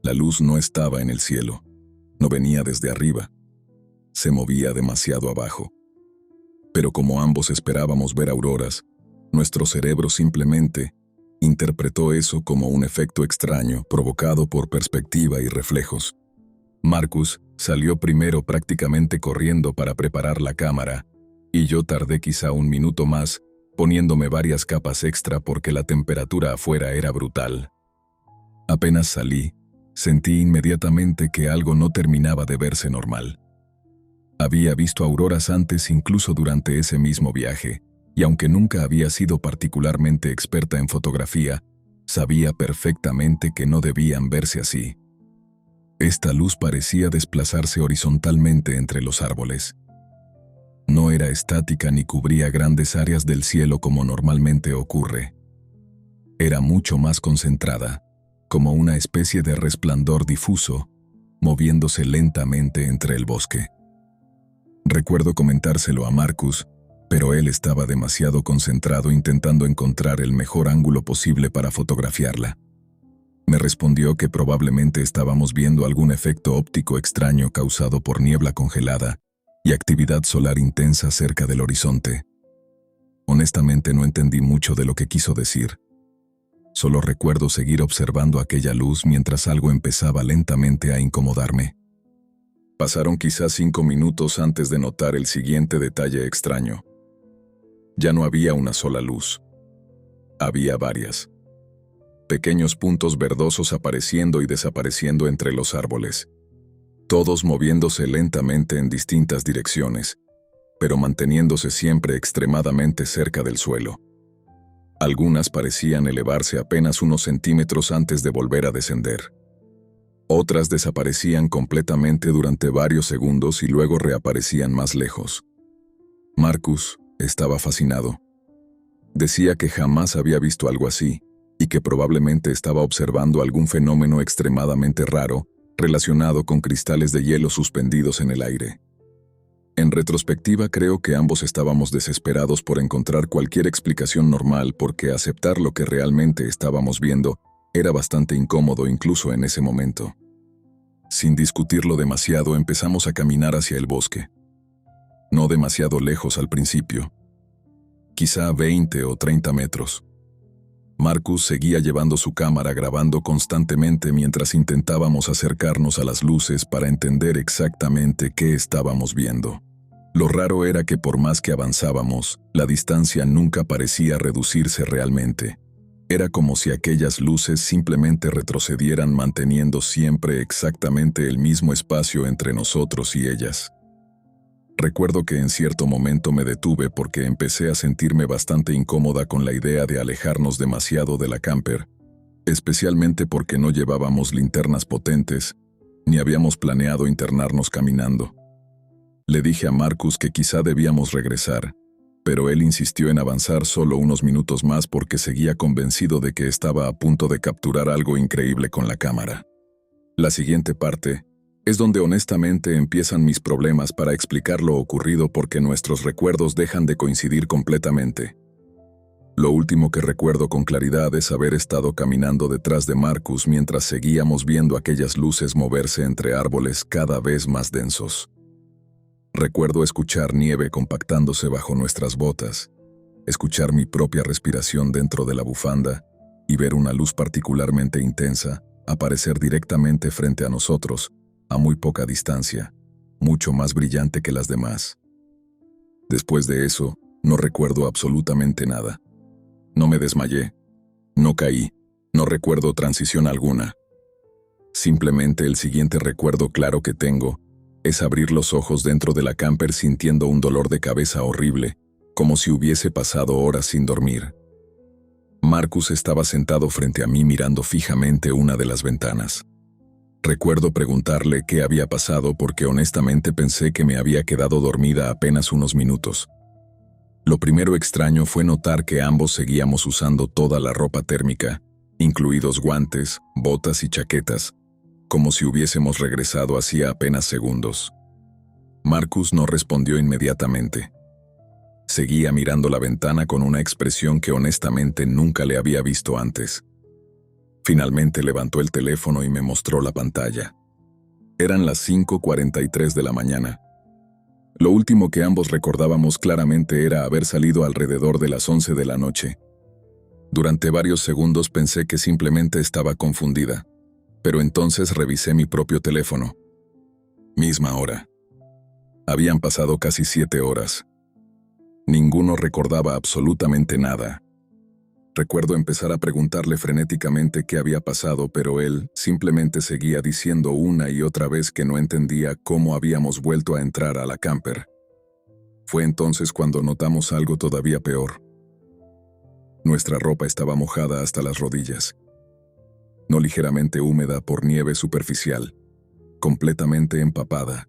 La luz no estaba en el cielo, no venía desde arriba, se movía demasiado abajo. Pero como ambos esperábamos ver auroras, nuestro cerebro simplemente interpretó eso como un efecto extraño provocado por perspectiva y reflejos. Marcus salió primero prácticamente corriendo para preparar la cámara, y yo tardé quizá un minuto más, poniéndome varias capas extra porque la temperatura afuera era brutal. Apenas salí, sentí inmediatamente que algo no terminaba de verse normal. Había visto auroras antes incluso durante ese mismo viaje, y aunque nunca había sido particularmente experta en fotografía, sabía perfectamente que no debían verse así. Esta luz parecía desplazarse horizontalmente entre los árboles. No era estática ni cubría grandes áreas del cielo como normalmente ocurre. Era mucho más concentrada, como una especie de resplandor difuso, moviéndose lentamente entre el bosque. Recuerdo comentárselo a Marcus, pero él estaba demasiado concentrado intentando encontrar el mejor ángulo posible para fotografiarla. Me respondió que probablemente estábamos viendo algún efecto óptico extraño causado por niebla congelada y actividad solar intensa cerca del horizonte. Honestamente no entendí mucho de lo que quiso decir. Solo recuerdo seguir observando aquella luz mientras algo empezaba lentamente a incomodarme. Pasaron quizás 5 minutos antes de notar el siguiente detalle extraño. Ya no había una sola luz. Había varias. Pequeños puntos verdosos apareciendo y desapareciendo entre los árboles. Todos moviéndose lentamente en distintas direcciones, pero manteniéndose siempre extremadamente cerca del suelo. Algunas parecían elevarse apenas unos centímetros antes de volver a descender. Otras desaparecían completamente durante varios segundos y luego reaparecían más lejos. Marcus estaba fascinado. Decía que jamás había visto algo así, y que probablemente estaba observando algún fenómeno extremadamente raro relacionado con cristales de hielo suspendidos en el aire. En retrospectiva, creo que ambos estábamos desesperados por encontrar cualquier explicación normal porque aceptar lo que realmente estábamos viendo era bastante incómodo incluso en ese momento. Sin discutirlo demasiado, empezamos a caminar hacia el bosque. No demasiado lejos al principio. Quizá 20 o 30 metros. Marcus seguía llevando su cámara grabando constantemente mientras intentábamos acercarnos a las luces para entender exactamente qué estábamos viendo. Lo raro era que por más que avanzábamos, la distancia nunca parecía reducirse realmente. Era como si aquellas luces simplemente retrocedieran manteniendo siempre exactamente el mismo espacio entre nosotros y ellas. Recuerdo que en cierto momento me detuve porque empecé a sentirme bastante incómoda con la idea de alejarnos demasiado de la camper, especialmente porque no llevábamos linternas potentes, ni habíamos planeado internarnos caminando. Le dije a Marcus que quizá debíamos regresar, pero él insistió en avanzar solo unos minutos más porque seguía convencido de que estaba a punto de capturar algo increíble con la cámara. La siguiente parte es donde honestamente empiezan mis problemas para explicar lo ocurrido porque nuestros recuerdos dejan de coincidir completamente. Lo último que recuerdo con claridad es haber estado caminando detrás de Marcus mientras seguíamos viendo aquellas luces moverse entre árboles cada vez más densos. Recuerdo escuchar nieve compactándose bajo nuestras botas, escuchar mi propia respiración dentro de la bufanda y ver una luz particularmente intensa aparecer directamente frente a nosotros, a muy poca distancia, mucho más brillante que las demás. Después de eso, no recuerdo absolutamente nada. No me desmayé, no caí, no recuerdo transición alguna. Simplemente el siguiente recuerdo claro que tengo es abrir los ojos dentro de la camper sintiendo un dolor de cabeza horrible, como si hubiese pasado horas sin dormir. Marcus estaba sentado frente a mí mirando fijamente una de las ventanas. Recuerdo preguntarle qué había pasado porque honestamente pensé que me había quedado dormida apenas unos minutos. Lo primero extraño fue notar que ambos seguíamos usando toda la ropa térmica, incluidos guantes, botas y chaquetas, como si hubiésemos regresado hacía apenas segundos. Marcus no respondió inmediatamente. Seguía mirando la ventana con una expresión que honestamente nunca le había visto antes. Finalmente levantó el teléfono y me mostró la pantalla. Eran las 5:43 de la mañana. Lo último que ambos recordábamos claramente era haber salido alrededor de las 11 de la noche. Durante varios segundos pensé que simplemente estaba confundida, pero entonces revisé mi propio teléfono. Misma hora. Habían pasado casi 7 horas. Ninguno recordaba absolutamente nada. Recuerdo empezar a preguntarle frenéticamente qué había pasado, pero él simplemente seguía diciendo una y otra vez que no entendía cómo habíamos vuelto a entrar a la camper. Fue entonces cuando notamos algo todavía peor. Nuestra ropa estaba mojada hasta las rodillas. No ligeramente húmeda por nieve superficial, completamente empapada.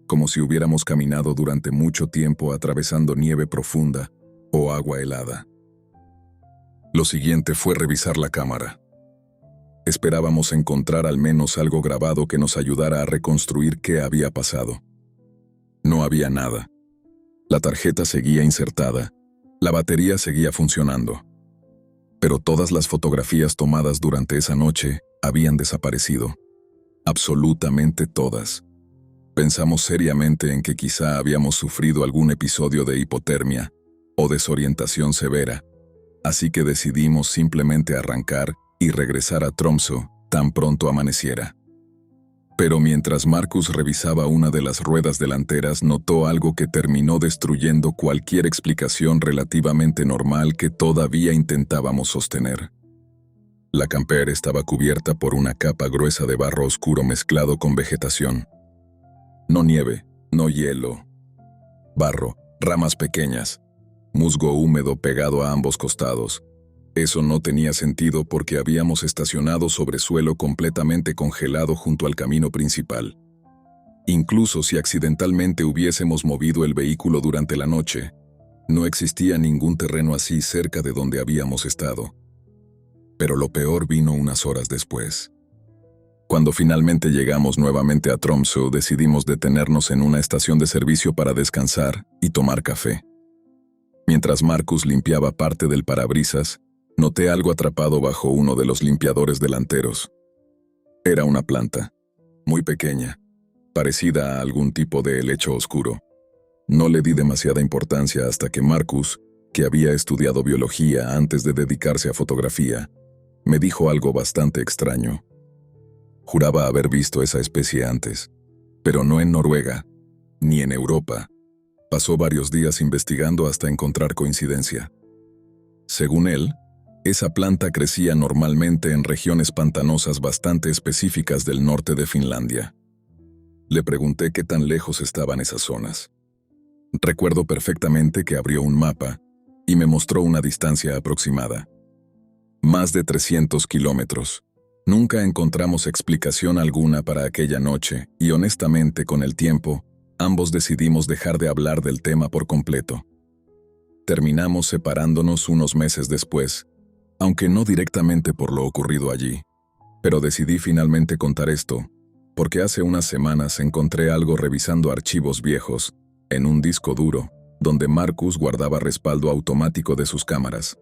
Como si hubiéramos caminado durante mucho tiempo atravesando nieve profunda o agua helada. Lo siguiente fue revisar la cámara. Esperábamos encontrar al menos algo grabado que nos ayudara a reconstruir qué había pasado. No había nada. La tarjeta seguía insertada, la batería seguía funcionando. Pero todas las fotografías tomadas durante esa noche habían desaparecido. Absolutamente todas. Pensamos seriamente en que quizá habíamos sufrido algún episodio de hipotermia o desorientación severa, así que decidimos simplemente arrancar y regresar a Tromsø tan pronto amaneciera. Pero mientras Marcus revisaba una de las ruedas delanteras, notó algo que terminó destruyendo cualquier explicación relativamente normal que todavía intentábamos sostener. La camper estaba cubierta por una capa gruesa de barro oscuro mezclado con vegetación. No nieve, no hielo. Barro, ramas pequeñas, musgo húmedo pegado a ambos costados. Eso no tenía sentido porque habíamos estacionado sobre suelo completamente congelado junto al camino principal. Incluso si accidentalmente hubiésemos movido el vehículo durante la noche, no existía ningún terreno así cerca de donde habíamos estado. Pero lo peor vino unas horas después. Cuando finalmente llegamos nuevamente a Tromsø, decidimos detenernos en una estación de servicio para descansar y tomar café. Mientras Marcus limpiaba parte del parabrisas, noté algo atrapado bajo uno de los limpiadores delanteros. Era una planta, muy pequeña, parecida a algún tipo de helecho oscuro. No le di demasiada importancia hasta que Marcus, que había estudiado biología antes de dedicarse a fotografía, me dijo algo bastante extraño. Juraba haber visto esa especie antes, pero no en Noruega, ni en Europa. Pasó varios días investigando hasta encontrar coincidencia. Según él, esa planta crecía normalmente en regiones pantanosas bastante específicas del norte de Finlandia. Le pregunté qué tan lejos estaban esas zonas. Recuerdo perfectamente que abrió un mapa y me mostró una distancia aproximada. Más de 300 kilómetros. Nunca encontramos explicación alguna para aquella noche y honestamente con el tiempo, ambos decidimos dejar de hablar del tema por completo. Terminamos separándonos unos meses después, aunque no directamente por lo ocurrido allí. Pero decidí finalmente contar esto, porque hace unas semanas encontré algo revisando archivos viejos, en un disco duro, donde Marcus guardaba respaldo automático de sus cámaras.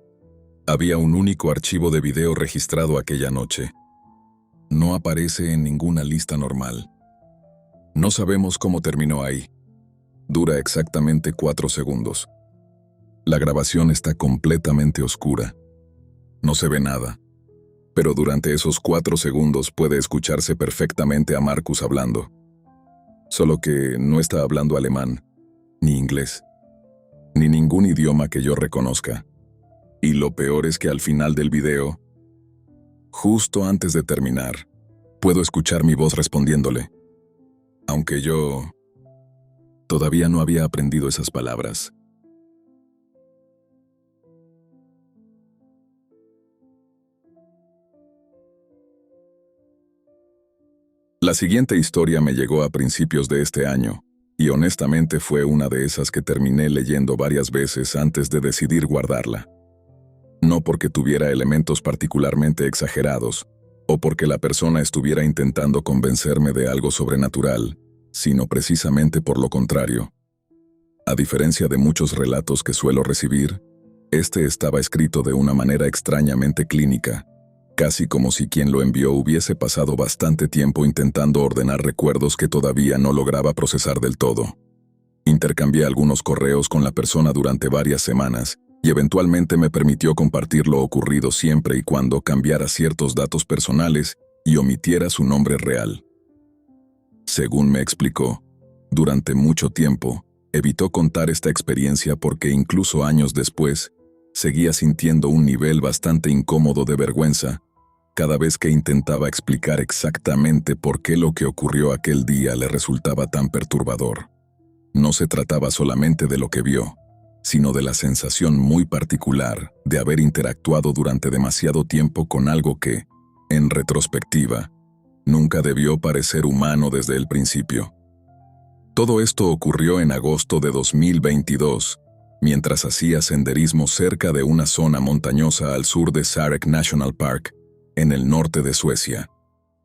Había un único archivo de video registrado aquella noche. No aparece en ninguna lista normal. No sabemos cómo terminó ahí. Dura exactamente 4 segundos. La grabación está completamente oscura. No se ve nada. Pero durante esos 4 segundos puede escucharse perfectamente a Marcus hablando. Solo que no está hablando alemán, ni inglés, ni ningún idioma que yo reconozca. Y lo peor es que al final del video, justo antes de terminar, Puedo escuchar mi voz respondiéndole, aunque yo todavía no había aprendido esas palabras. La siguiente historia me llegó a principios de este año, y honestamente fue una de esas que terminé leyendo varias veces antes de decidir guardarla. No porque tuviera elementos particularmente exagerados, o porque la persona estuviera intentando convencerme de algo sobrenatural, sino precisamente por lo contrario. A diferencia de muchos relatos que suelo recibir, este estaba escrito de una manera extrañamente clínica, casi como si quien lo envió hubiese pasado bastante tiempo intentando ordenar recuerdos que todavía no lograba procesar del todo. Intercambié algunos correos con la persona durante varias semanas, y eventualmente me permitió compartir lo ocurrido siempre y cuando cambiara ciertos datos personales y omitiera su nombre real. Según me explicó, durante mucho tiempo, evitó contar esta experiencia porque incluso años después, seguía sintiendo un nivel bastante incómodo de vergüenza cada vez que intentaba explicar exactamente por qué lo que ocurrió aquel día le resultaba tan perturbador. No se trataba solamente de lo que vio, sino de la sensación muy particular de haber interactuado durante demasiado tiempo con algo que, en retrospectiva, nunca debió parecer humano desde el principio. Todo esto ocurrió en agosto de 2022, mientras hacía senderismo cerca de una zona montañosa al sur de Sarek National Park, en el norte de Suecia,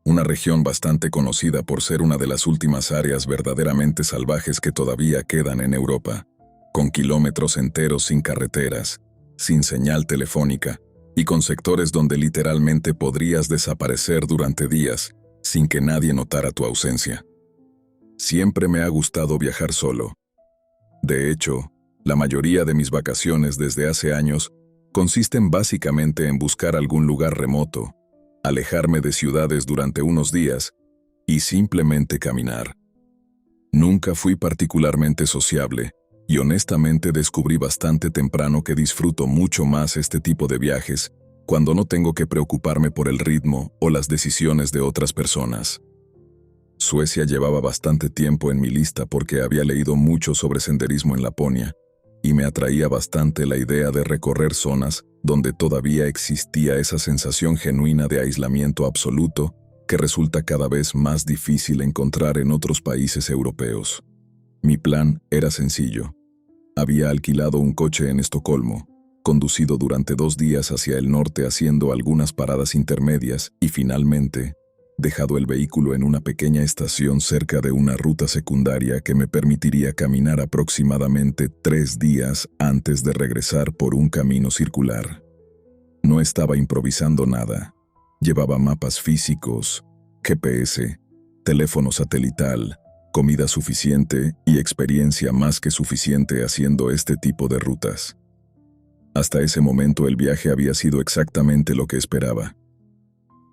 una región bastante conocida por ser una de las últimas áreas verdaderamente salvajes que todavía quedan en Europa, con kilómetros enteros sin carreteras, sin señal telefónica, y con sectores donde literalmente podrías desaparecer durante días sin que nadie notara tu ausencia. Siempre me ha gustado viajar solo. De hecho, la mayoría de mis vacaciones desde hace años consisten básicamente en buscar algún lugar remoto, alejarme de ciudades durante unos días y simplemente caminar. Nunca fui particularmente sociable y honestamente descubrí bastante temprano que disfruto mucho más este tipo de viajes cuando no tengo que preocuparme por el ritmo o las decisiones de otras personas. Suecia llevaba bastante tiempo en mi lista porque había leído mucho sobre senderismo en Laponia, y me atraía bastante la idea de recorrer zonas donde todavía existía esa sensación genuina de aislamiento absoluto que resulta cada vez más difícil encontrar en otros países europeos. Mi plan era sencillo. Había alquilado un coche en Estocolmo, conducido durante 2 días hacia el norte haciendo algunas paradas intermedias y finalmente dejado el vehículo en una pequeña estación cerca de una ruta secundaria que me permitiría caminar aproximadamente 3 días antes de regresar por un camino circular. No estaba improvisando nada. Llevaba mapas físicos, GPS, teléfono satelital, comida suficiente y experiencia más que suficiente haciendo este tipo de rutas. Hasta ese momento el viaje había sido exactamente lo que esperaba.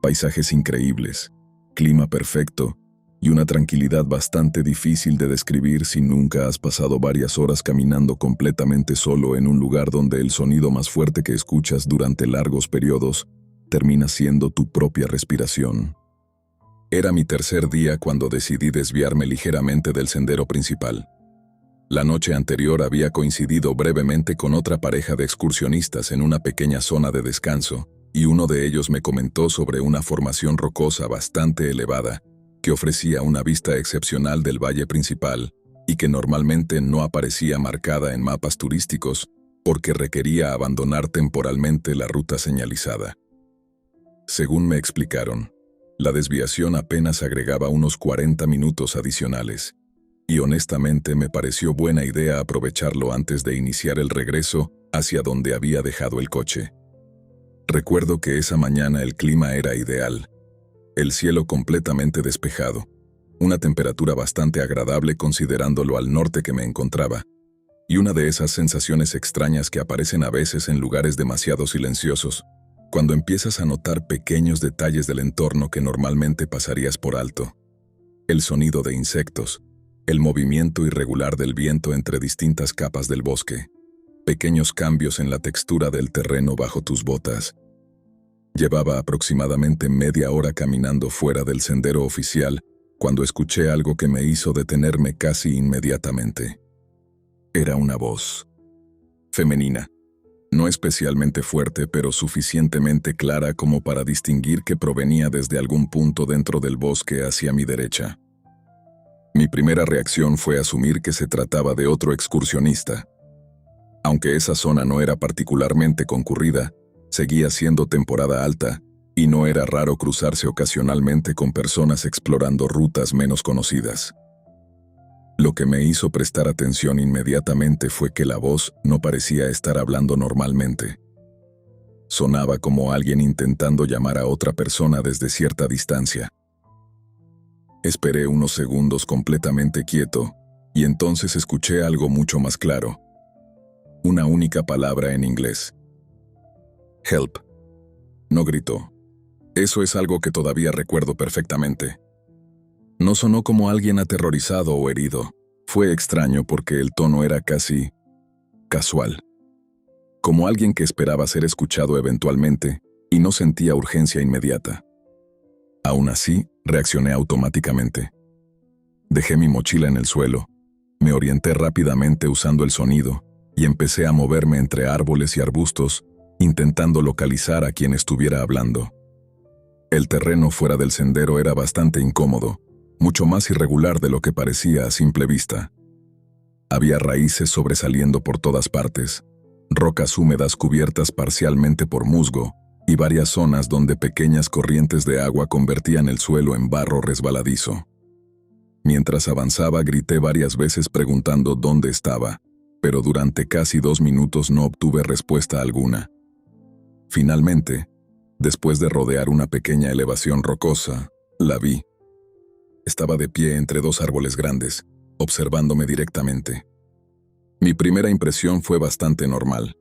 Paisajes increíbles, clima perfecto y una tranquilidad bastante difícil de describir si nunca has pasado varias horas caminando completamente solo en un lugar donde el sonido más fuerte que escuchas durante largos periodos termina siendo tu propia respiración. Era mi tercer día cuando decidí desviarme ligeramente del sendero principal. La noche anterior había coincidido brevemente con otra pareja de excursionistas en una pequeña zona de descanso, y uno de ellos me comentó sobre una formación rocosa bastante elevada, que ofrecía una vista excepcional del valle principal y que normalmente no aparecía marcada en mapas turísticos porque requería abandonar temporalmente la ruta señalizada. Según me explicaron, la desviación apenas agregaba unos 40 minutos adicionales, y honestamente me pareció buena idea aprovecharlo antes de iniciar el regreso hacia donde había dejado el coche. Recuerdo que esa mañana el clima era ideal, el cielo completamente despejado, una temperatura bastante agradable considerando lo al norte que me encontraba, y una de esas sensaciones extrañas que aparecen a veces en lugares demasiado silenciosos, cuando empiezas a notar pequeños detalles del entorno que normalmente pasarías por alto. El sonido de insectos, el movimiento irregular del viento entre distintas capas del bosque, pequeños cambios en la textura del terreno bajo tus botas. Llevaba aproximadamente media hora caminando fuera del sendero oficial cuando escuché algo que me hizo detenerme casi inmediatamente. Era una voz femenina, no especialmente fuerte, pero suficientemente clara como para distinguir que provenía desde algún punto dentro del bosque hacia mi derecha. Mi primera reacción fue asumir que se trataba de otro excursionista. Aunque esa zona no era particularmente concurrida, seguía siendo temporada alta, y no era raro cruzarse ocasionalmente con personas explorando rutas menos conocidas. Lo que me hizo prestar atención inmediatamente fue que la voz no parecía estar hablando normalmente. Sonaba como alguien intentando llamar a otra persona desde cierta distancia. Esperé unos segundos completamente quieto, y entonces escuché algo mucho más claro. Una única palabra en inglés. Help. No gritó. Eso es algo que todavía recuerdo perfectamente. No sonó como alguien aterrorizado o herido. Fue extraño porque el tono era casi casual. Como alguien que esperaba ser escuchado eventualmente y no sentía urgencia inmediata. Aún así, reaccioné automáticamente. Dejé mi mochila en el suelo, me orienté rápidamente usando el sonido y empecé a moverme entre árboles y arbustos, intentando localizar a quien estuviera hablando. El terreno fuera del sendero era bastante incómodo, mucho más irregular de lo que parecía a simple vista. Había raíces sobresaliendo por todas partes, rocas húmedas cubiertas parcialmente por musgo, y varias zonas donde pequeñas corrientes de agua convertían el suelo en barro resbaladizo. Mientras avanzaba, grité varias veces preguntando dónde estaba, pero durante casi 2 minutos no obtuve respuesta alguna. Finalmente, después de rodear una pequeña elevación rocosa, la vi. Estaba de pie entre 2 árboles grandes, observándome directamente. Mi primera impresión fue bastante normal.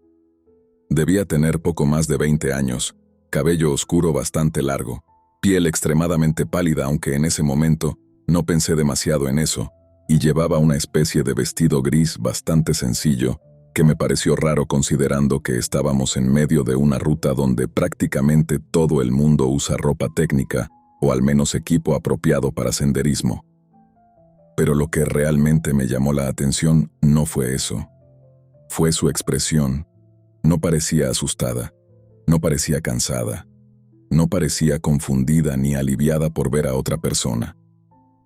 Debía tener poco más de 20 años, cabello oscuro bastante largo, piel extremadamente pálida, aunque en ese momento no pensé demasiado en eso, y llevaba una especie de vestido gris bastante sencillo, que me pareció raro considerando que estábamos en medio de una ruta donde prácticamente todo el mundo usa ropa técnica, o al menos equipo apropiado para senderismo. Pero lo que realmente me llamó la atención no fue eso. Fue su expresión. No parecía asustada, no parecía cansada, no parecía confundida ni aliviada por ver a otra persona.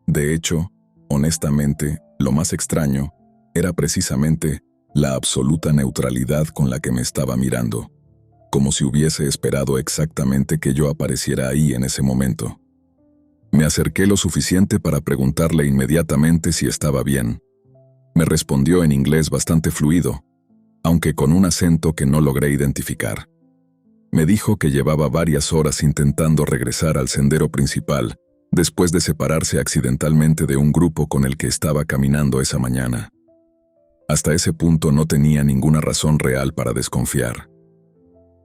De hecho, honestamente, lo más extraño era precisamente la absoluta neutralidad con la que me estaba mirando, como si hubiese esperado exactamente que yo apareciera ahí en ese momento. Me acerqué lo suficiente para preguntarle inmediatamente si estaba bien. Me respondió en inglés bastante fluido, aunque con un acento que no logré identificar. Me dijo que llevaba varias horas intentando regresar al sendero principal, después de separarse accidentalmente de un grupo con el que estaba caminando esa mañana. Hasta ese punto no tenía ninguna razón real para desconfiar.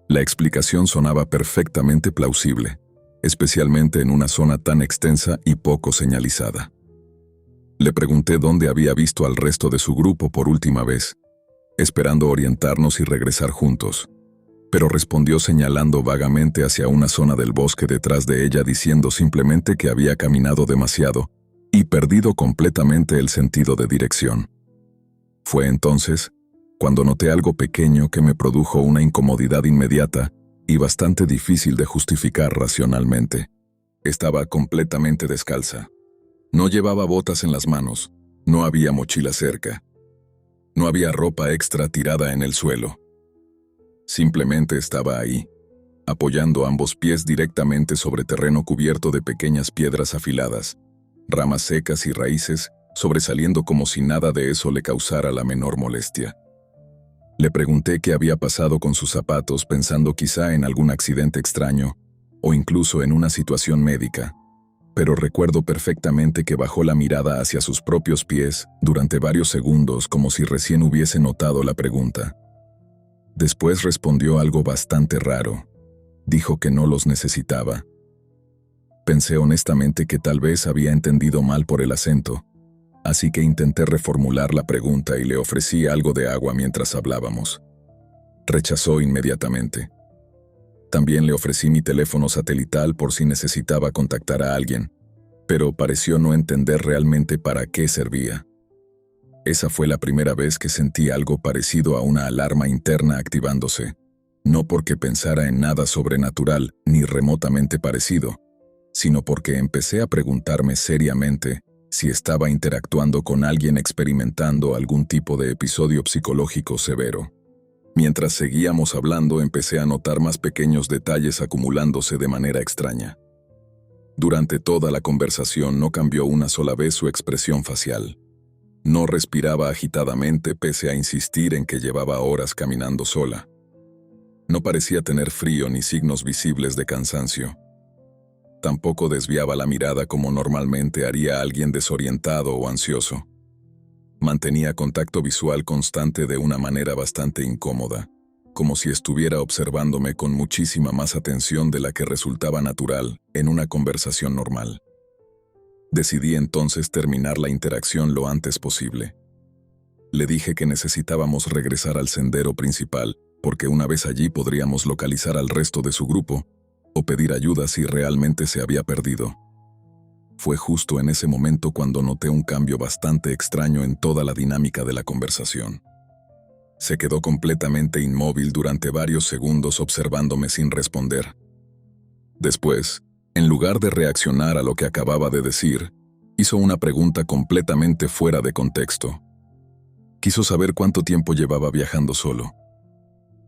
La explicación sonaba perfectamente plausible, especialmente en una zona tan extensa y poco señalizada. Le pregunté dónde había visto al resto de su grupo por última vez, esperando orientarnos y regresar juntos, pero respondió señalando vagamente hacia una zona del bosque detrás de ella, diciendo simplemente que había caminado demasiado y perdido completamente el sentido de dirección. Fue entonces cuando noté algo pequeño que me produjo una incomodidad inmediata y bastante difícil de justificar racionalmente. Estaba completamente descalza. No llevaba botas en las manos, no había mochila cerca. No había ropa extra tirada en el suelo. Simplemente estaba ahí, apoyando ambos pies directamente sobre terreno cubierto de pequeñas piedras afiladas, ramas secas y raíces sobresaliendo como si nada de eso le causara la menor molestia. Le pregunté qué había pasado con sus zapatos, pensando quizá en algún accidente extraño o incluso en una situación médica, pero recuerdo perfectamente que bajó la mirada hacia sus propios pies durante varios segundos como si recién hubiese notado la pregunta. Después respondió algo bastante raro. Dijo que no los necesitaba. Pensé honestamente que tal vez había entendido mal por el acento, así que intenté reformular la pregunta y le ofrecí algo de agua mientras hablábamos. Rechazó inmediatamente. También le ofrecí mi teléfono satelital por si necesitaba contactar a alguien, pero pareció no entender realmente para qué servía. Esa fue la primera vez que sentí algo parecido a una alarma interna activándose, no porque pensara en nada sobrenatural ni remotamente parecido, sino porque empecé a preguntarme seriamente si estaba interactuando con alguien experimentando algún tipo de episodio psicológico severo. Mientras seguíamos hablando, empecé a notar más pequeños detalles acumulándose de manera extraña. Durante toda la conversación no cambió una sola vez su expresión facial. No respiraba agitadamente pese a insistir en que llevaba horas caminando sola. No parecía tener frío ni signos visibles de cansancio. Tampoco desviaba la mirada como normalmente haría alguien desorientado o ansioso. Mantenía contacto visual constante de una manera bastante incómoda, como si estuviera observándome con muchísima más atención de la que resultaba natural en una conversación normal. Decidí entonces terminar la interacción lo antes posible. Le dije que necesitábamos regresar al sendero principal, porque una vez allí podríamos localizar al resto de su grupo o pedir ayuda si realmente se había perdido. Fue justo en ese momento cuando noté un cambio bastante extraño en toda la dinámica de la conversación. Se quedó completamente inmóvil durante varios segundos observándome sin responder. Después, en lugar de reaccionar a lo que acababa de decir, hizo una pregunta completamente fuera de contexto. Quiso saber cuánto tiempo llevaba viajando solo.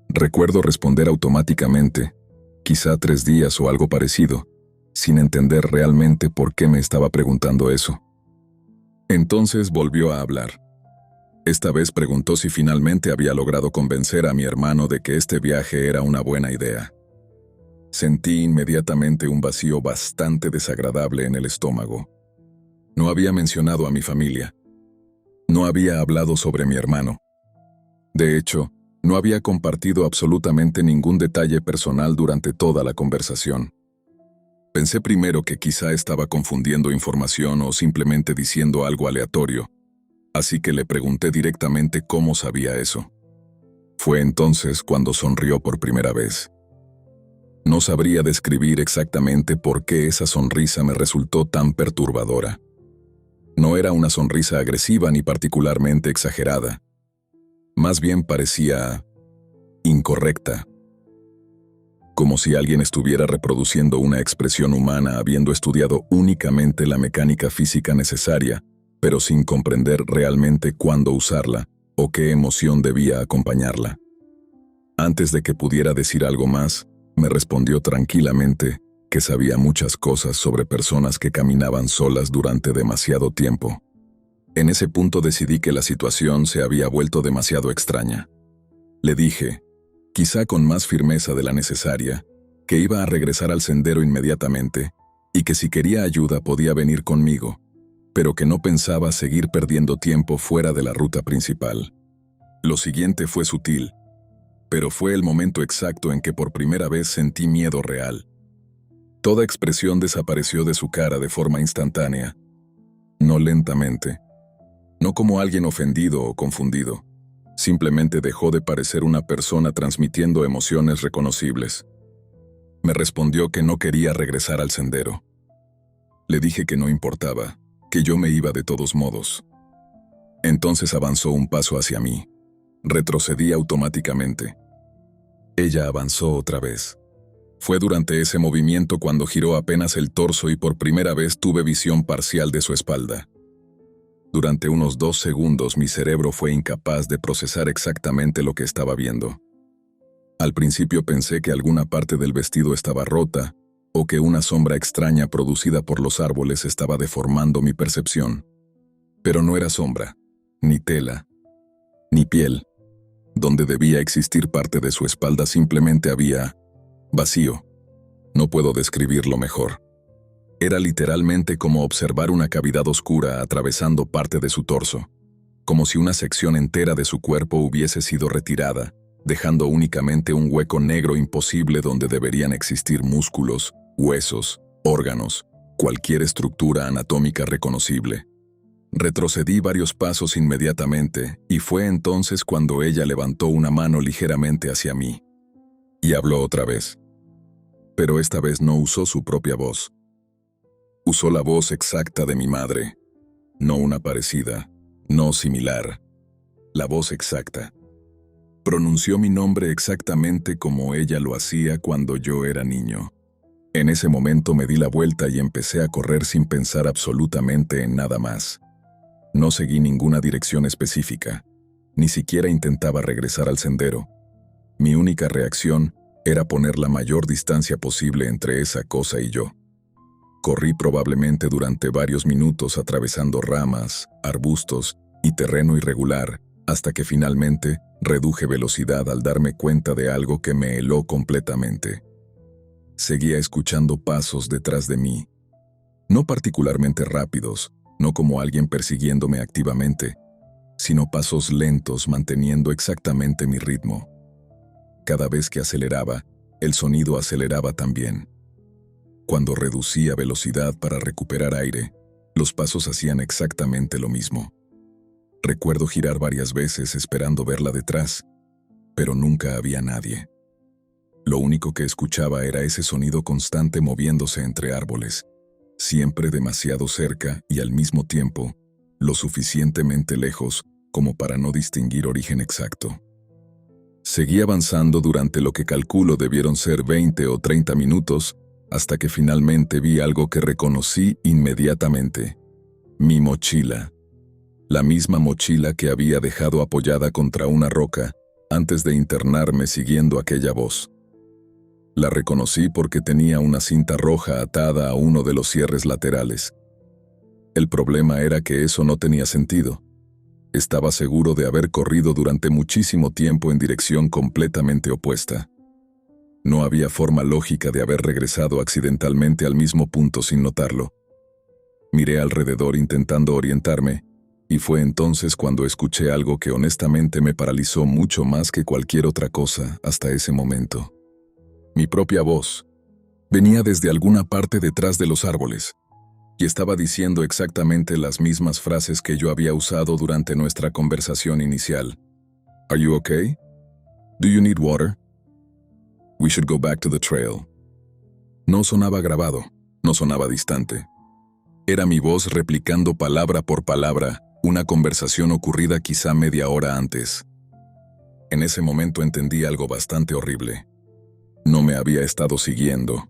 Recuerdo responder automáticamente, quizá 3 días o algo parecido, sin entender realmente por qué me estaba preguntando eso. Entonces volvió a hablar. Esta vez preguntó si finalmente había logrado convencer a mi hermano de que este viaje era una buena idea. Sentí inmediatamente un vacío bastante desagradable en el estómago. No había mencionado a mi familia. No había hablado sobre mi hermano. De hecho, no había compartido absolutamente ningún detalle personal durante toda la conversación. Pensé primero que quizá estaba confundiendo información o simplemente diciendo algo aleatorio, así que le pregunté directamente cómo sabía eso. Fue entonces cuando sonrió por primera vez. No sabría describir exactamente por qué esa sonrisa me resultó tan perturbadora. No era una sonrisa agresiva ni particularmente exagerada. Más bien parecía incorrecta. Como si alguien estuviera reproduciendo una expresión humana habiendo estudiado únicamente la mecánica física necesaria, pero sin comprender realmente cuándo usarla o qué emoción debía acompañarla. Antes de que pudiera decir algo más, me respondió tranquilamente que sabía muchas cosas sobre personas que caminaban solas durante demasiado tiempo. En ese punto decidí que la situación se había vuelto demasiado extraña. Le dije, quizá con más firmeza de la necesaria, que iba a regresar al sendero inmediatamente y que si quería ayuda podía venir conmigo, pero que no pensaba seguir perdiendo tiempo fuera de la ruta principal. Lo siguiente fue sutil, pero fue el momento exacto en que por primera vez sentí miedo real. Toda expresión desapareció de su cara de forma instantánea, no lentamente, no como alguien ofendido o confundido. Simplemente dejó de parecer una persona transmitiendo emociones reconocibles. Me respondió que no quería regresar al sendero. Le dije que no importaba, que yo me iba de todos modos. Entonces avanzó un paso hacia mí. Retrocedí automáticamente. Ella avanzó otra vez. Fue durante ese movimiento cuando giró apenas el torso y por primera vez tuve visión parcial de su espalda. Durante unos 2 segundos mi cerebro fue incapaz de procesar exactamente lo que estaba viendo. Al principio pensé que alguna parte del vestido estaba rota o que una sombra extraña producida por los árboles estaba deformando mi percepción. Pero no era sombra, ni tela, ni piel. Donde debía existir parte de su espalda simplemente había vacío. No puedo describirlo mejor. Era literalmente como observar una cavidad oscura atravesando parte de su torso, como si una sección entera de su cuerpo hubiese sido retirada, dejando únicamente un hueco negro imposible donde deberían existir músculos, huesos, órganos, cualquier estructura anatómica reconocible. Retrocedí varios pasos inmediatamente y fue entonces cuando ella levantó una mano ligeramente hacia mí. Y habló otra vez. Pero esta vez no usó su propia voz. Usó la voz exacta de mi madre. No una parecida, no similar. La voz exacta. Pronunció mi nombre exactamente como ella lo hacía cuando yo era niño. En ese momento me di la vuelta y empecé a correr sin pensar absolutamente en nada más. No seguí ninguna dirección específica. Ni siquiera intentaba regresar al sendero. Mi única reacción era poner la mayor distancia posible entre esa cosa y yo. Corrí probablemente durante varios minutos atravesando ramas, arbustos y terreno irregular, hasta que finalmente reduje velocidad al darme cuenta de algo que me heló completamente. Seguía escuchando pasos detrás de mí. No particularmente rápidos, no como alguien persiguiéndome activamente, sino pasos lentos manteniendo exactamente mi ritmo. Cada vez que aceleraba, el sonido aceleraba también. Cuando reducía velocidad para recuperar aire, los pasos hacían exactamente lo mismo. Recuerdo girar varias veces esperando verla detrás, pero nunca había nadie. Lo único que escuchaba era ese sonido constante moviéndose entre árboles, siempre demasiado cerca y al mismo tiempo, lo suficientemente lejos como para no distinguir origen exacto. Seguí avanzando durante lo que calculo debieron ser 20 o 30 minutos, hasta que finalmente vi algo que reconocí inmediatamente. Mi mochila. La misma mochila que había dejado apoyada contra una roca antes de internarme siguiendo aquella voz. La reconocí porque tenía una cinta roja atada a uno de los cierres laterales. El problema era que eso no tenía sentido. Estaba seguro de haber corrido durante muchísimo tiempo en dirección completamente opuesta. No había forma lógica de haber regresado accidentalmente al mismo punto sin notarlo. Miré alrededor intentando orientarme, y fue entonces cuando escuché algo que honestamente me paralizó mucho más que cualquier otra cosa hasta ese momento. Mi propia voz. Venía desde alguna parte detrás de los árboles, y estaba diciendo exactamente las mismas frases que yo había usado durante nuestra conversación inicial. Are you okay? Do you need water? We should go back to the trail. No sonaba grabado, no sonaba distante. Era mi voz replicando palabra por palabra una conversación ocurrida quizá media hora antes. En ese momento entendí algo bastante horrible. No me había estado siguiendo.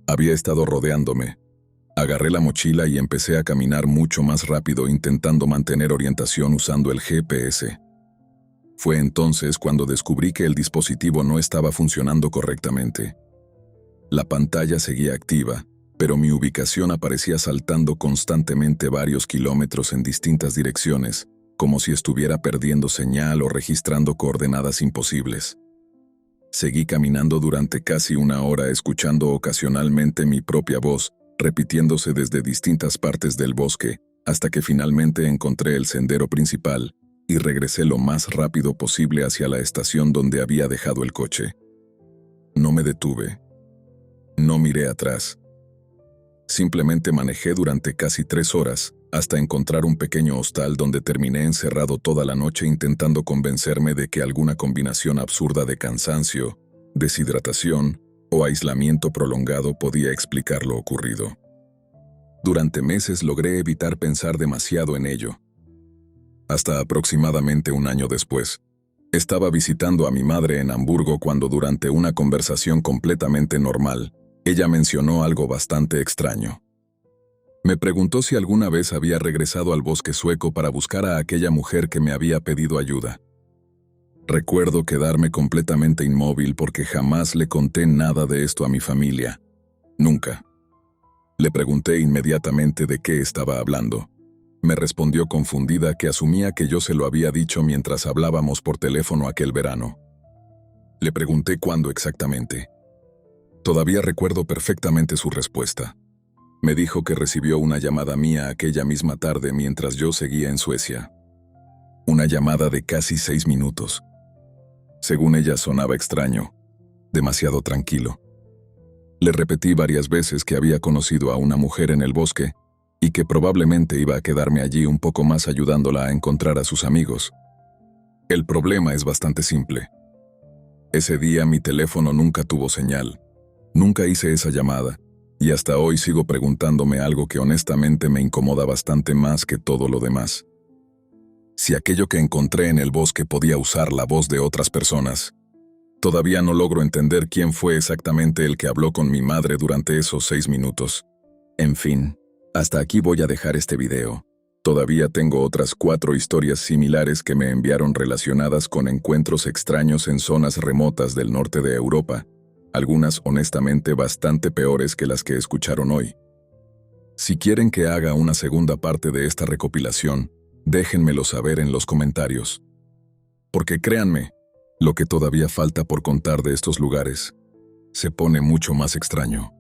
Había estado rodeándome. Agarré la mochila y empecé a caminar mucho más rápido intentando mantener orientación usando el GPS. Fue entonces cuando descubrí que el dispositivo no estaba funcionando correctamente. La pantalla seguía activa, pero mi ubicación aparecía saltando constantemente varios kilómetros en distintas direcciones, como si estuviera perdiendo señal o registrando coordenadas imposibles. Seguí caminando durante casi una hora escuchando ocasionalmente mi propia voz, repitiéndose desde distintas partes del bosque, hasta que finalmente encontré el sendero principal y regresé lo más rápido posible hacia la estación donde había dejado el coche. No me detuve. No miré atrás. Simplemente manejé durante casi 3 horas, hasta encontrar un pequeño hostal donde terminé encerrado toda la noche intentando convencerme de que alguna combinación absurda de cansancio, deshidratación o aislamiento prolongado podía explicar lo ocurrido. Durante meses logré evitar pensar demasiado en ello. Hasta aproximadamente un año después, estaba visitando a mi madre en Hamburgo cuando durante una conversación completamente normal, ella mencionó algo bastante extraño. Me preguntó si alguna vez había regresado al bosque sueco para buscar a aquella mujer que me había pedido ayuda. Recuerdo quedarme completamente inmóvil porque jamás le conté nada de esto a mi familia. Nunca. Le pregunté inmediatamente de qué estaba hablando. Me respondió confundida que asumía que yo se lo había dicho mientras hablábamos por teléfono aquel verano. Le pregunté cuándo exactamente. Todavía recuerdo perfectamente su respuesta. Me dijo que recibió una llamada mía aquella misma tarde mientras yo seguía en Suecia. Una llamada de casi 6 minutos. Según ella sonaba extraño, demasiado tranquilo. Le repetí varias veces que había conocido a una mujer en el bosque y que probablemente iba a quedarme allí un poco más ayudándola a encontrar a sus amigos. El problema es bastante simple. Ese día mi teléfono nunca tuvo señal. Nunca hice esa llamada, y hasta hoy sigo preguntándome algo que honestamente me incomoda bastante más que todo lo demás. Si aquello que encontré en el bosque podía usar la voz de otras personas. Todavía no logro entender quién fue exactamente el que habló con mi madre durante esos 6 minutos. En fin, hasta aquí voy a dejar este video. Todavía tengo otras 4 historias similares que me enviaron relacionadas con encuentros extraños en zonas remotas del norte de Europa, algunas honestamente bastante peores que las que escucharon hoy. Si quieren que haga una segunda parte de esta recopilación, déjenmelo saber en los comentarios. Porque créanme, lo que todavía falta por contar de estos lugares se pone mucho más extraño.